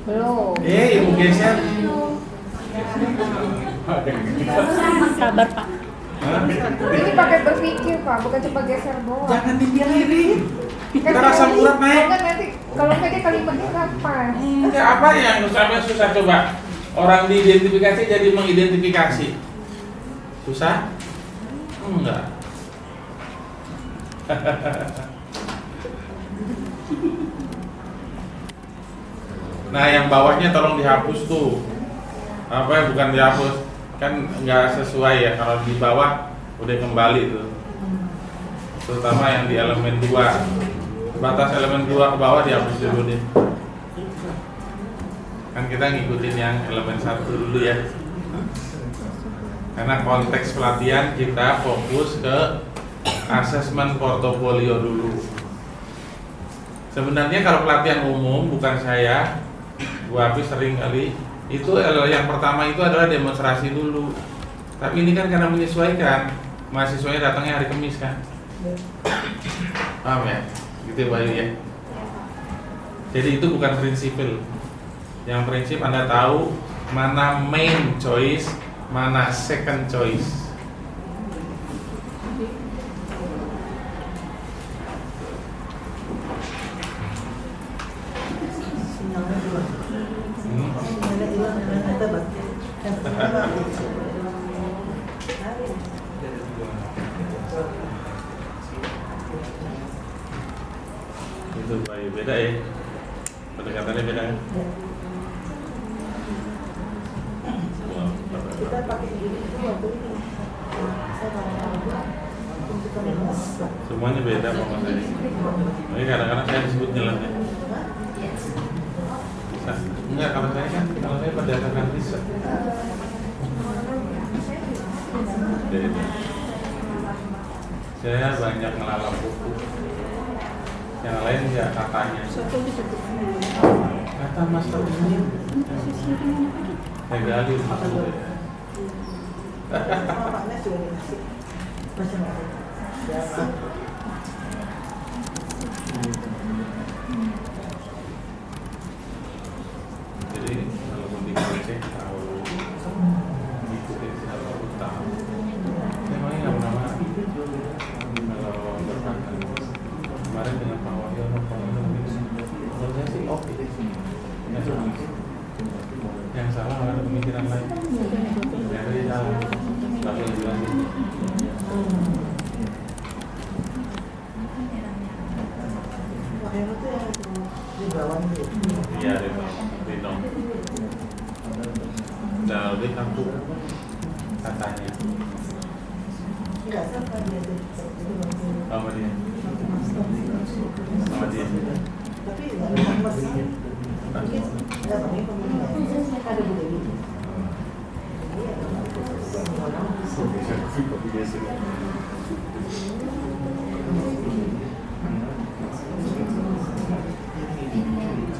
Belum. Ilmu geser. Kabar Pak. Ini pakai berpikir Pak, bukan cuma geser doang. Jangan dipikirin. Kan Kita rasa urat naik. Kan nanti kalau nggak dia kalimatnya kapan? Enggak, apa yang sampai susah coba? Orang diidentifikasi jadi mengidentifikasi. Susah? Enggak. Nah, yang bawahnya tolong dihapus tuh. Apa ya, bukan dihapus. Kan nggak sesuai ya kalau di bawah udah kembali tuh. Terutama yang di elemen 2. Batas elemen 2 ke bawah dihapus dulu deh. Kan kita ngikutin yang elemen 1 dulu ya. Karena konteks pelatihan kita fokus ke asesmen portofolio dulu. Sebenarnya kalau pelatihan umum bukan saya, Bu Hafiz sering kali itu yang pertama itu adalah demonstrasi dulu. Tapi ini kan karena menyesuaikan, mahasiswanya datangnya hari Kamis kan. Paham ya? Gitu Bayu ya. Jadi itu bukan prinsipil. Yang prinsip Anda tahu mana main choice, mana second choice. Itu baik, beda ya. Pendekatannya beda kan? Kita pakai gini itu waktu ini. Saya kadang-kadang untuk kemenas. Semuanya beda Pak Mas Edi. Ini kadang-kadang saya disebut nyeleneh. Enggak, kalau saya berdasarkan riset. Jadi, saya banyak melalap buku. Yang lain ya katanya. Kata master ini. Saya gali buku. Bapaknya sudah dikasih. Masih ada. Biasa. Jadi kalau mau cek tahu ikuti secara utama. Memangnya nggak pernah mati. Kalau berpakat kemarin dengan Pak Wahyono, menurut saya sih oke. Yang salah ada pemikiran lain. Yang tadi salah. Tapi yang bilang Makanya itu yang di bawah itu. iya Rino. Dan lebih kampung katanya. Enggak sama dia deh. Sama dia. Sama dia. Tapi nggak ada masalah. Mungkin nggak pakai pemilihan. Ada boleh gitu.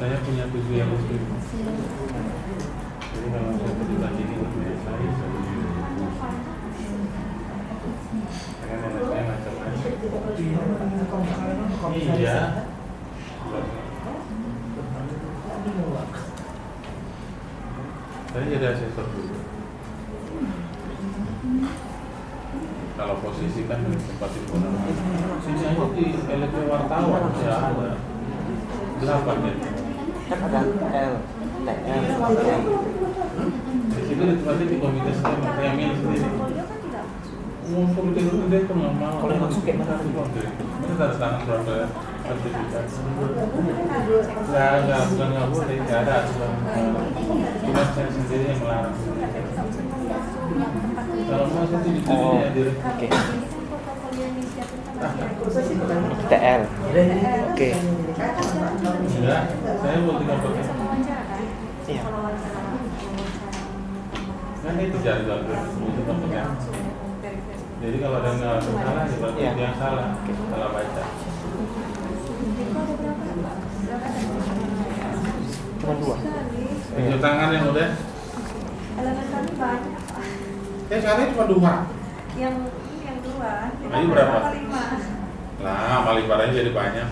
Saya punya tujuh yang muslim. Jadi kalau saya terlibat ini untuk saya macam-macam. Iya. Saya jadi asesor dulu. Kalau posisi kan sempat di sini aja di LP wartawan ya ada 8 ya. Kan ada L, TL, TL. Di situ ditempatkan di komite saya milih sendiri. Komite itu dia kan nggak mau. Kalau masuk kayak mana? Ini tanda tangan berapa sertifikat? Nggak boleh, nggak ada aturan. Cuma saya sendiri yang melarang. Kalau mau saya di sini ya diri. Oke. Kursus itu kan. TL. Oke. Enggak, saya mau tinggal pakai. Iya. Kan itu jadwal itu tempatnya. Jadi kalau ada yang salah, ya berarti Iya. yang salah. Salah baca. Cuma 2. Tunjuk tangan yang udah. Elemen kami banyak. Sekarang cuma 2. Yang 2. Ayo berapa? 5. Lah, paling parahnya jadi banyak.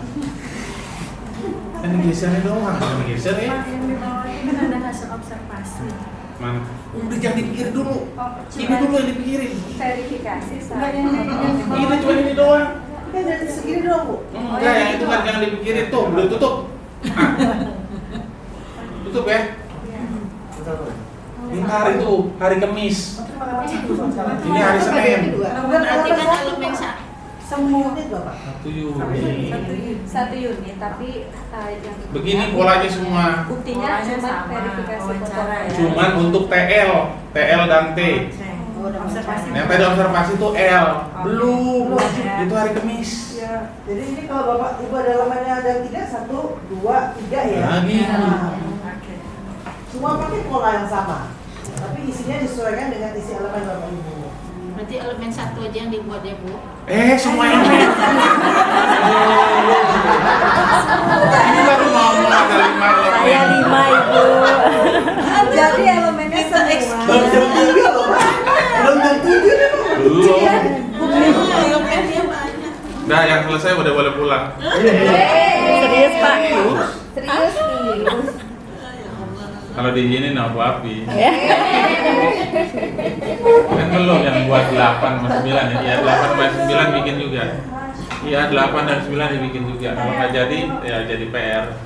Kan gesernya doang, jangan geser ya. Yang di bawah ini kan ada hasil observasi. Mana? Udah jangan dipikirin dulu. Ini dulu yang dipikirin. Verifikasi Ini cuma ini doang. Kan dari segini doang, Bu. Enggak, yang itu kan jangan dipikirin tuh, belum tutup. Tutup ya. Ini hari itu, hari Kamis. Ini hari Senin. Berarti kan elemen semua unit Bapak. 1 Juni. 1 unit, tapi yang Begini polanya semua. buktinya cuma verifikasi foto ya. Cuman untuk TL dan T. Yang tadi observasi itu L. Belum. Itu hari Kamis. Ya, jadi ini kalau Bapak Ibu ada elemennya ada 3, 1, 2, 3 ya. Lagi. Semua pakai pola yang sama. Tapi isinya disesuaikan dengan isi elemen Bapak Ibu. Berarti elemen 1 aja yang dibuat ya Bu? Semua elemen. Ini baru ngomong ada 5 elemen. Saya 5 Ibu. Jadi elemennya semua. Belum jam 3 loh Pak. Belum jam 7 nih Pak. Belum. Elemennya banyak. Nah, yang selesai udah boleh pulang. Serius Pak? Serius nih. Kalau di sini no api. Kan belum yang buat 8 sama 9 ya. Ya 8 sama 9 bikin juga. Iya 8 dan 9 dibikin juga. Kalau nggak jadi ya jadi PR.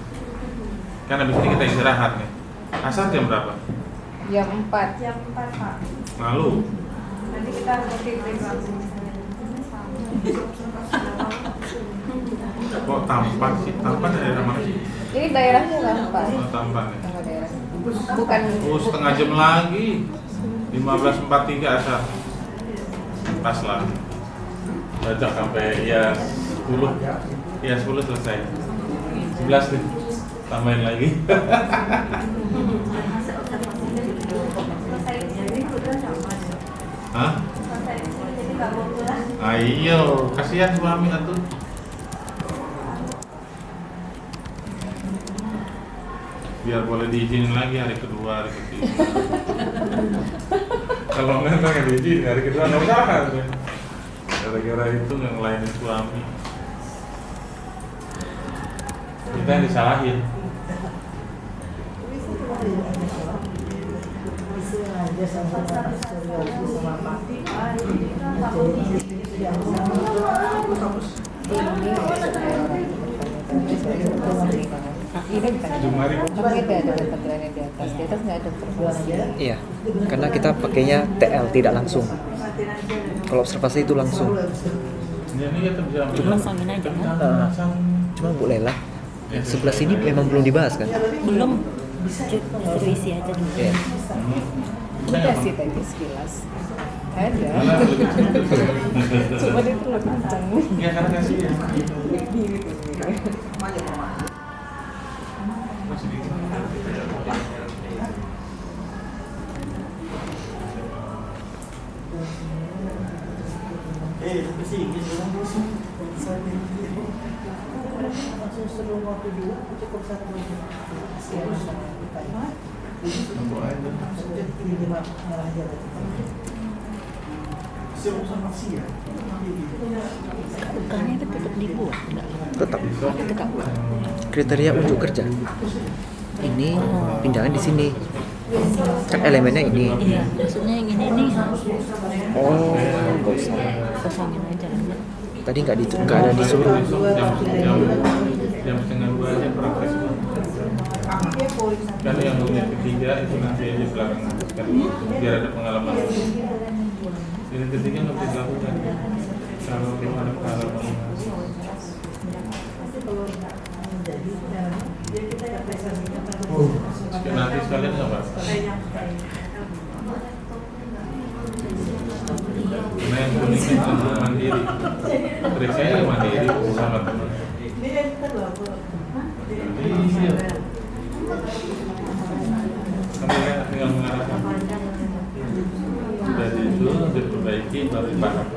Kan habis ini kita istirahat nih. Asar jam berapa? Jam 4. Jam 4 Pak. Malu. Nanti kita break langsung. Kok Tampan sih? Tampan daerah mana sih? Ini daerahnya Tampan. Oh, Tampan ya. Nama daerah. Bukan. Oh, setengah jam lagi. 15.43 asal. Pas lah. Baca sampai ya 10. Ya 10 selesai. 11 nih. Tambahin lagi. Selesai jadi udah sama. Hah? Selesai jadi nggak mau pulang. Ayo, kasihan suami atuh. Biar boleh diizinin lagi hari kedua, hari ketiga. Kalau nggak diizinin hari kedua nggak usah. Gara-gara itu nggak ngelainin suami. Kita yang disalahin. Aja sama Ini bukan. Jumari. Tapi itu ada tampilannya di atas. Di atas nggak ada observasi. Iya, karena kita pakainya TL tidak langsung. Kalau observasi itu langsung. Ini kita bisa ambil. Pasangin aja kan? Cuma Bu Lela, sebelah sini memang belum dibahas kan? Belum. Suruh isi aja dulu. Iya. Udah sih tadi sekilas. Ada. Cuma dia terlalu kencang. Ya karena kasihan. langsung seru waktu dulu cukup satu siang ini merah aja Bukannya itu tetap dibuat enggak? Tetap. Tetap. Kriteria untuk kerja. Ini pindahan di sini. Kan elemennya ini. Iya, maksudnya yang ini nih Oh, nggak usah. kosongin aja. Tadi nggak ada disuruh. Jam setengah 2 aja praktek. Kan yang unit ketiga itu nanti aja belakang kan biar ada pengalaman. Unit ketiga nggak bisa dilakukan kalau belum ada pengalaman. Nanti sekalian nggak Pak? Karena yang kuning itu mandiri. Istri saya mandiri sama teman. Iya. Kami tinggal mengarahkan. Sudah itu diperbaiki baru dipaham.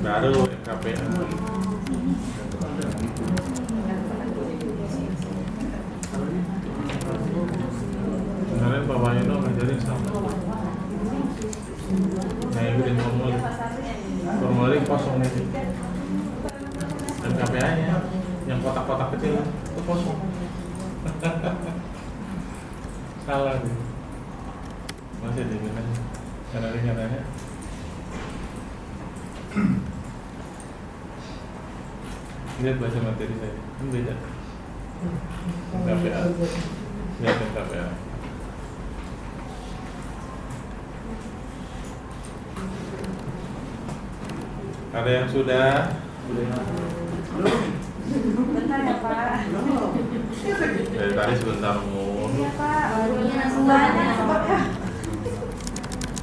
Baru KPA. Kemarin Pak Wahyono ngajarin sama. Nah, bikin formulir kosong itu. Dan KPA-nya yang kotak-kotak kecil itu kosong. Salah deh. Masih di mana? Kadang-kadangnya. Lihat baca materi saya, kan beda. KPA, lihat yang KPA. Ada yang sudah? Bentar ya Pak. Dari tadi sebentar mulu. Iya Pak, langsung banyak.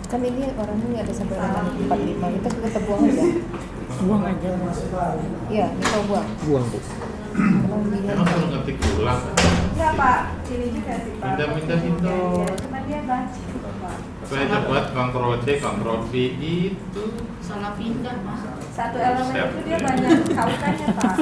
Kan ini orangnya ada sampai 45, kita buang aja. Buang aja. Iya, kita buang. Buang Bu. Kalau dia Emang perlu ngetik ulang kan? Iya Pak, ini juga sih Pak. Pindah-pindah itu. Iya, cuma dia baca Pak. Saya cepat Ctrl C, Ctrl V itu. Salah pindah, Mas. Satu elemen itu dia banyak kautannya Pak.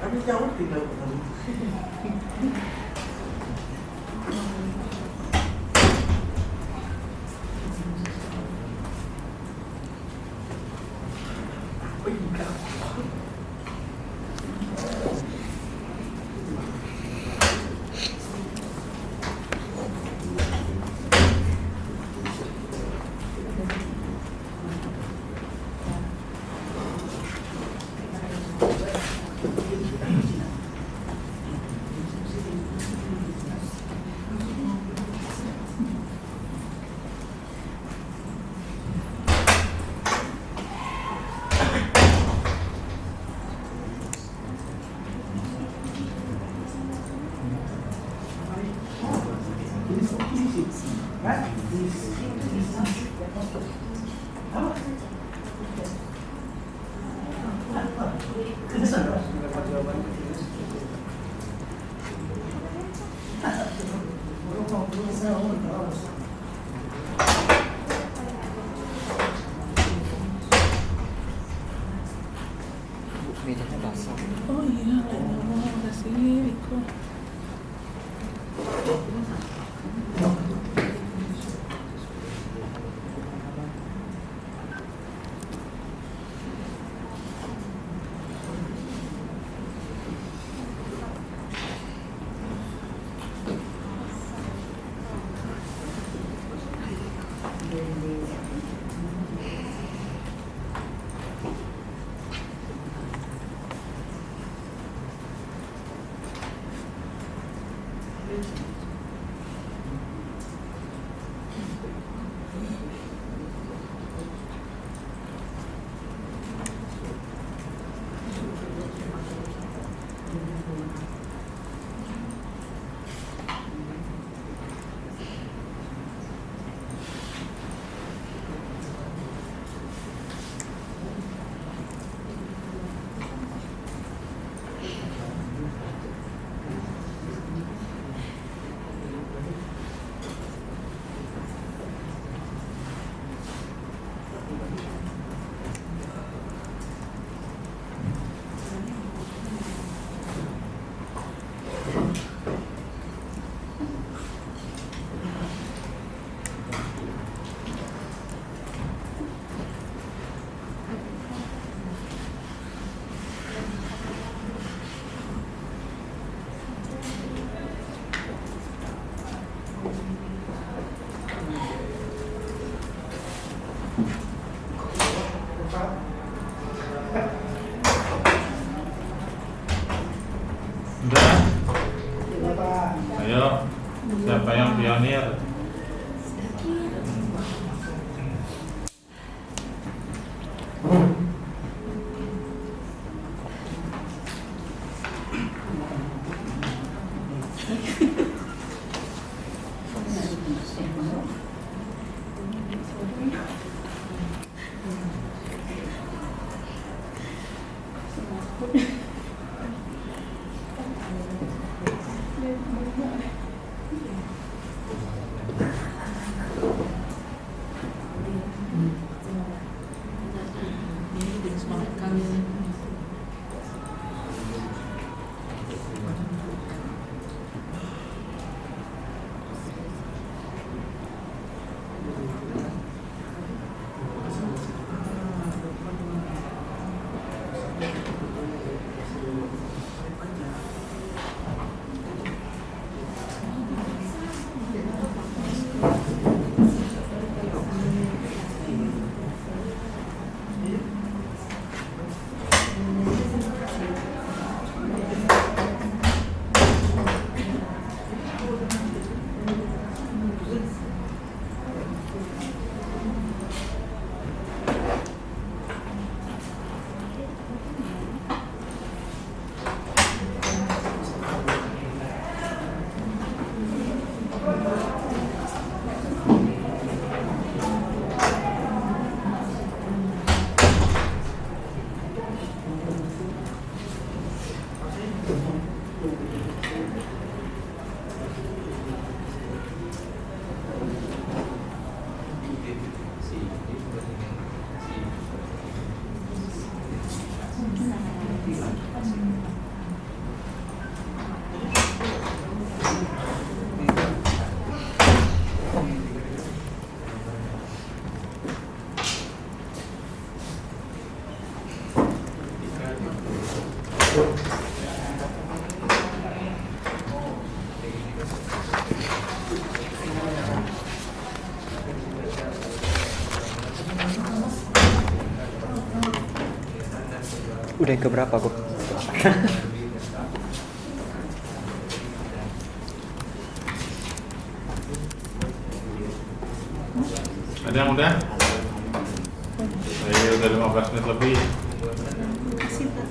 Tapi jauh tidak. Mejanya basah. Oh iya, ada sini Riko. Udah. Ayo, siapa yang pionir? Udah yang keberapa kok? Ada yang udah? Ayo, udah 15 menit lebih. Kasih Pak.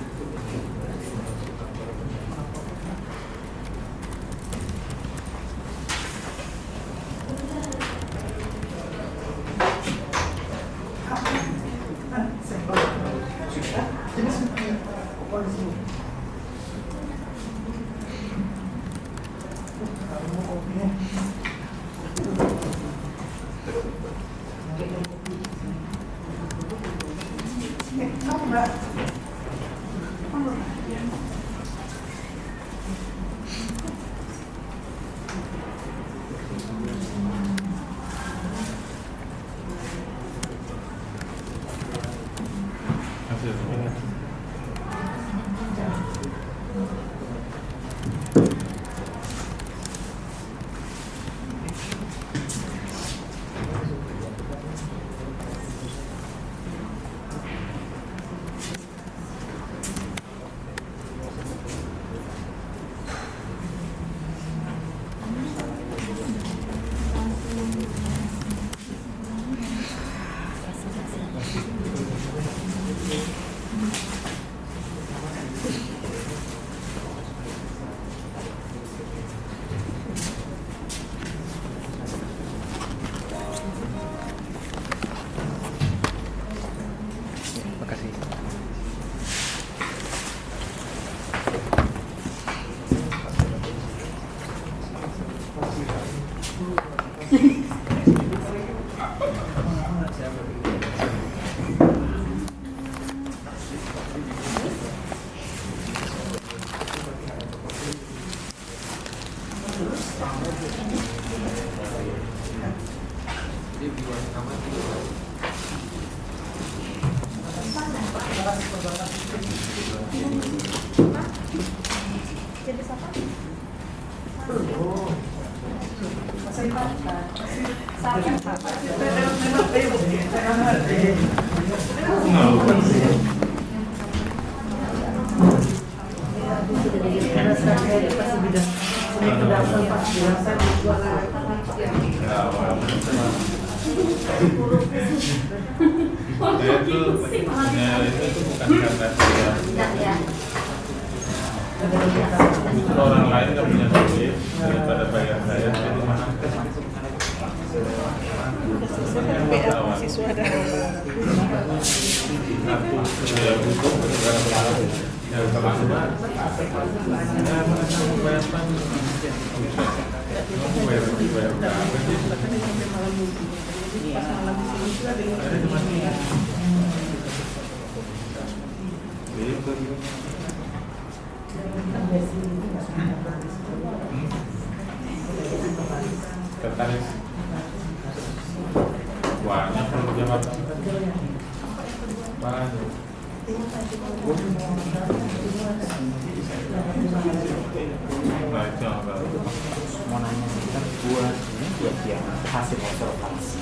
Makasih. Saya kedasan Pak, dirasa dijual itu bukan karena saya. Justru orang lain nggak punya duit daripada bayar saya, jadi mana? Siswa ada. Aku sudah butuh yang terlalu tertarik banyak kalau jawab banyak. Mau nanya ntar buat ini buat hasil observasi.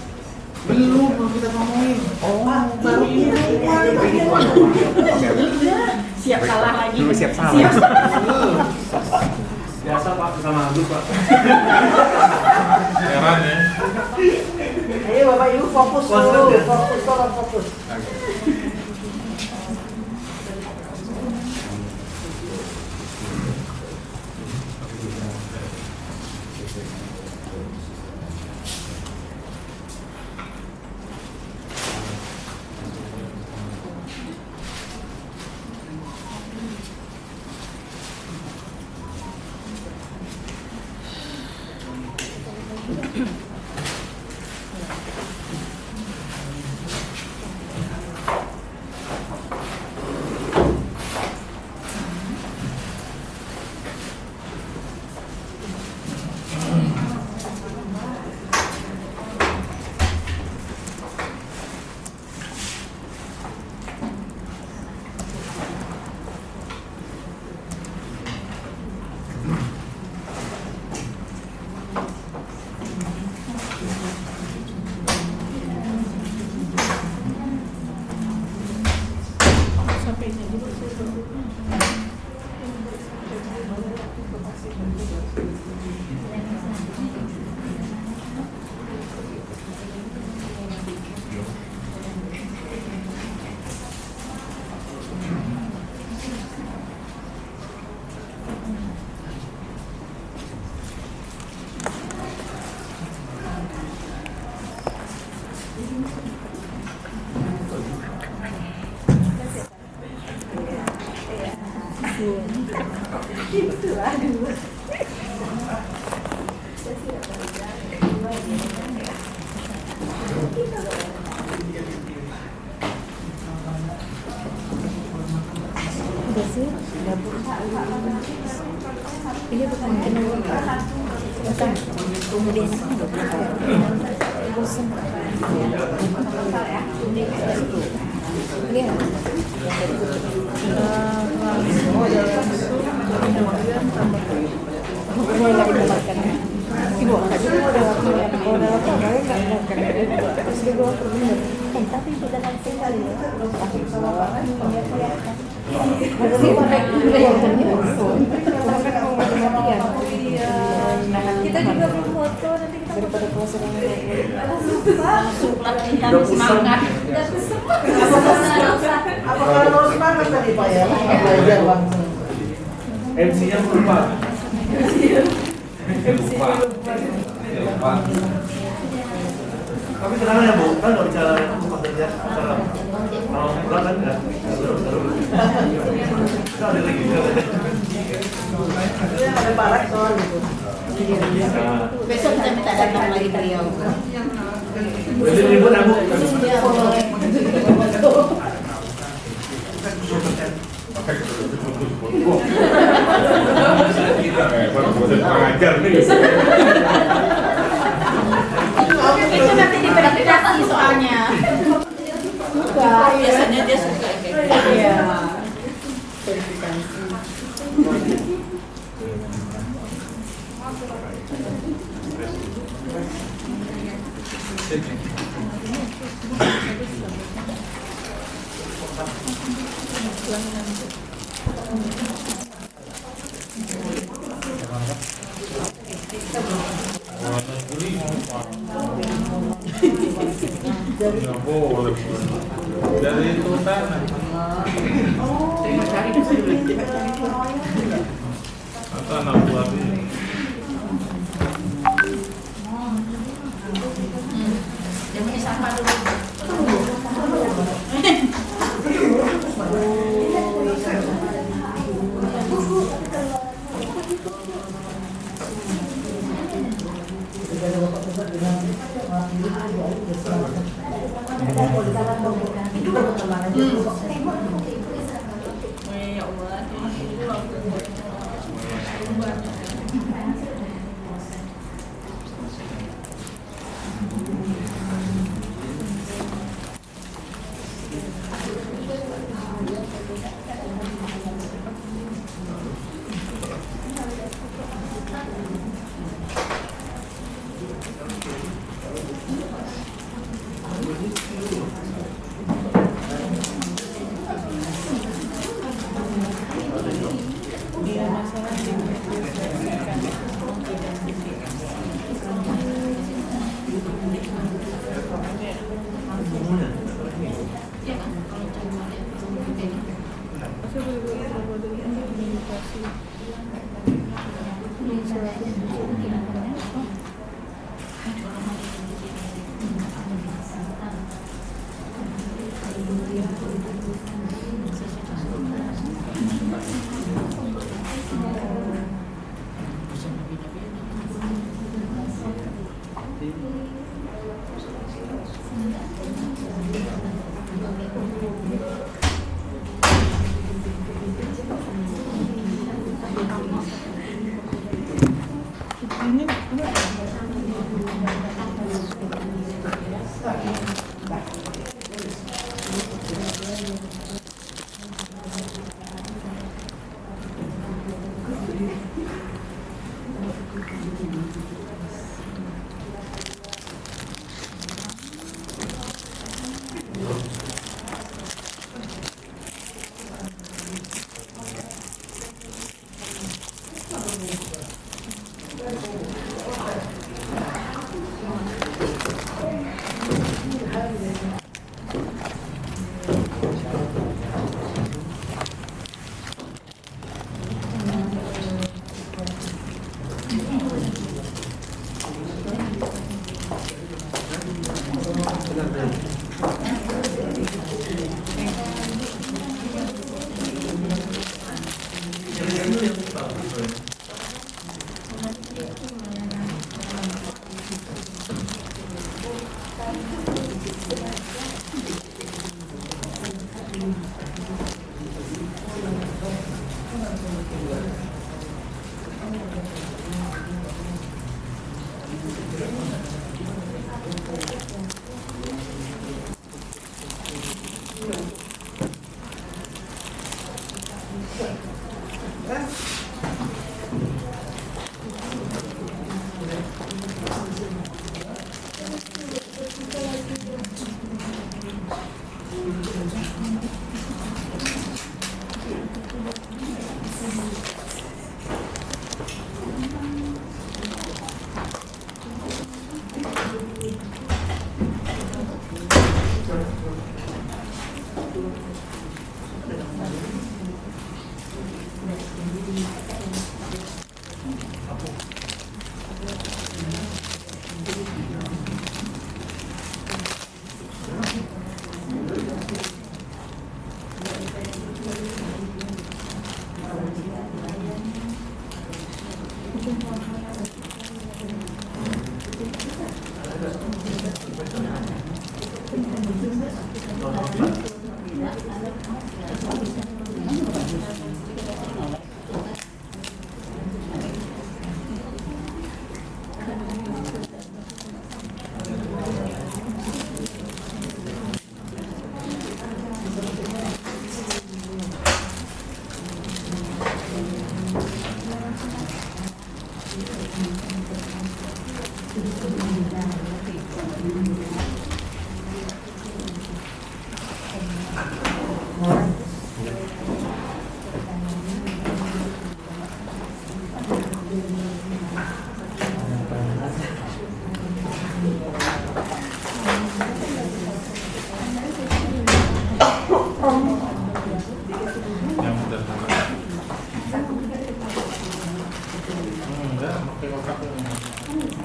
belum kita ngomongin. Oh, baru ini. Siap salah lagi. Dulu siap salah. Biasa Pak, sama Agus Pak. Heran ya. Ayo Bapak Ibu fokus dulu, fokus. Udah sih, dapur. Ini bukan bukan. Kemudian bosan. Ini kemudian nggak dimakan. Ibu aja udah waktu yang udah waktu kalian nggak makan. Terus dia bawa ke rumah. Tapi sudah nanti kali ya. Berarti Kita juga belum foto, nanti kita daripada puasa yang semangat. Apa kalau semangat tadi Pak ya? Belajar langsung. MC-nya lupa. Tapi kenapa ya Bu? Kan nggak bicara tempat kerja, bicara kalau pulang kan nggak. Kita ada lagi. Itu yang ada barak soal gitu. Besok kita minta datang lagi beliau. Jadi ribut aku. Pengajar nih. Itu nanti diverifikasi soalnya. Biasanya dia suka kayak gitu. Iya. Nggak boleh. Dari itu tanah. Atau anak buah ini. Jangan sama dulu. Ya Allah. Dia masalah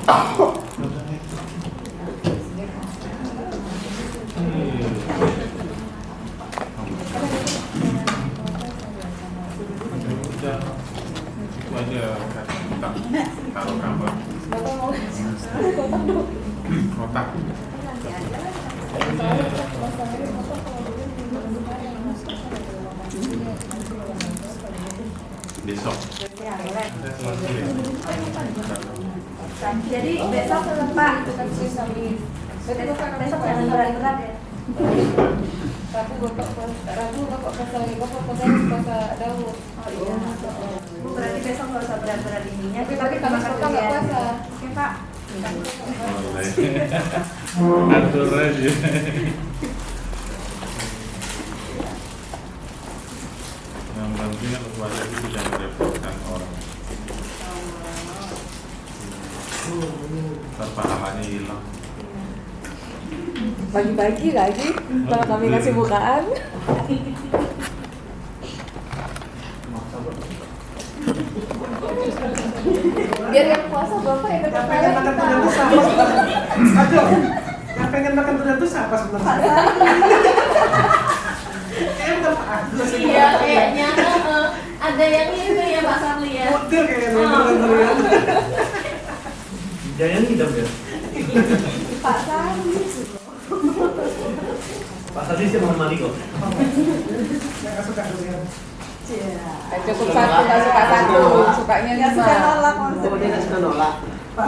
Itu aja kalau gambar kotak. Besok. Jadi besok Pak, besok jangan berat-berat ya. Rabu bapak puasa Daud. Oh iya. Bu berarti besok nggak usah berat-berat ininya. Tapi kalau suka nggak puasa. Oke Pak. Atur aja. Yang penting kan puasa itu tidak merepotkan orang. Pahalanya hilang. Pagi-pagi lagi kalau kami kasih bukaan. Biar yang puasa bapak yang dekat Pengen makan durian tuh siapa sebenarnya? Aduh, yang pengen makan durian tuh siapa sebenarnya? Kayaknya bukan Pak Agus. Iya, kayaknya ada yang itu ya Pak Sarli ya. Model kayaknya makan durian. Jangan ngidam ya. Pak Sari. Pak Sadi sih mau mandi kok. Nggak suka durian. Cukup satu, nggak suka satu, sukanya Nggak suka lima. nolak Oh, dia nggak suka nolak.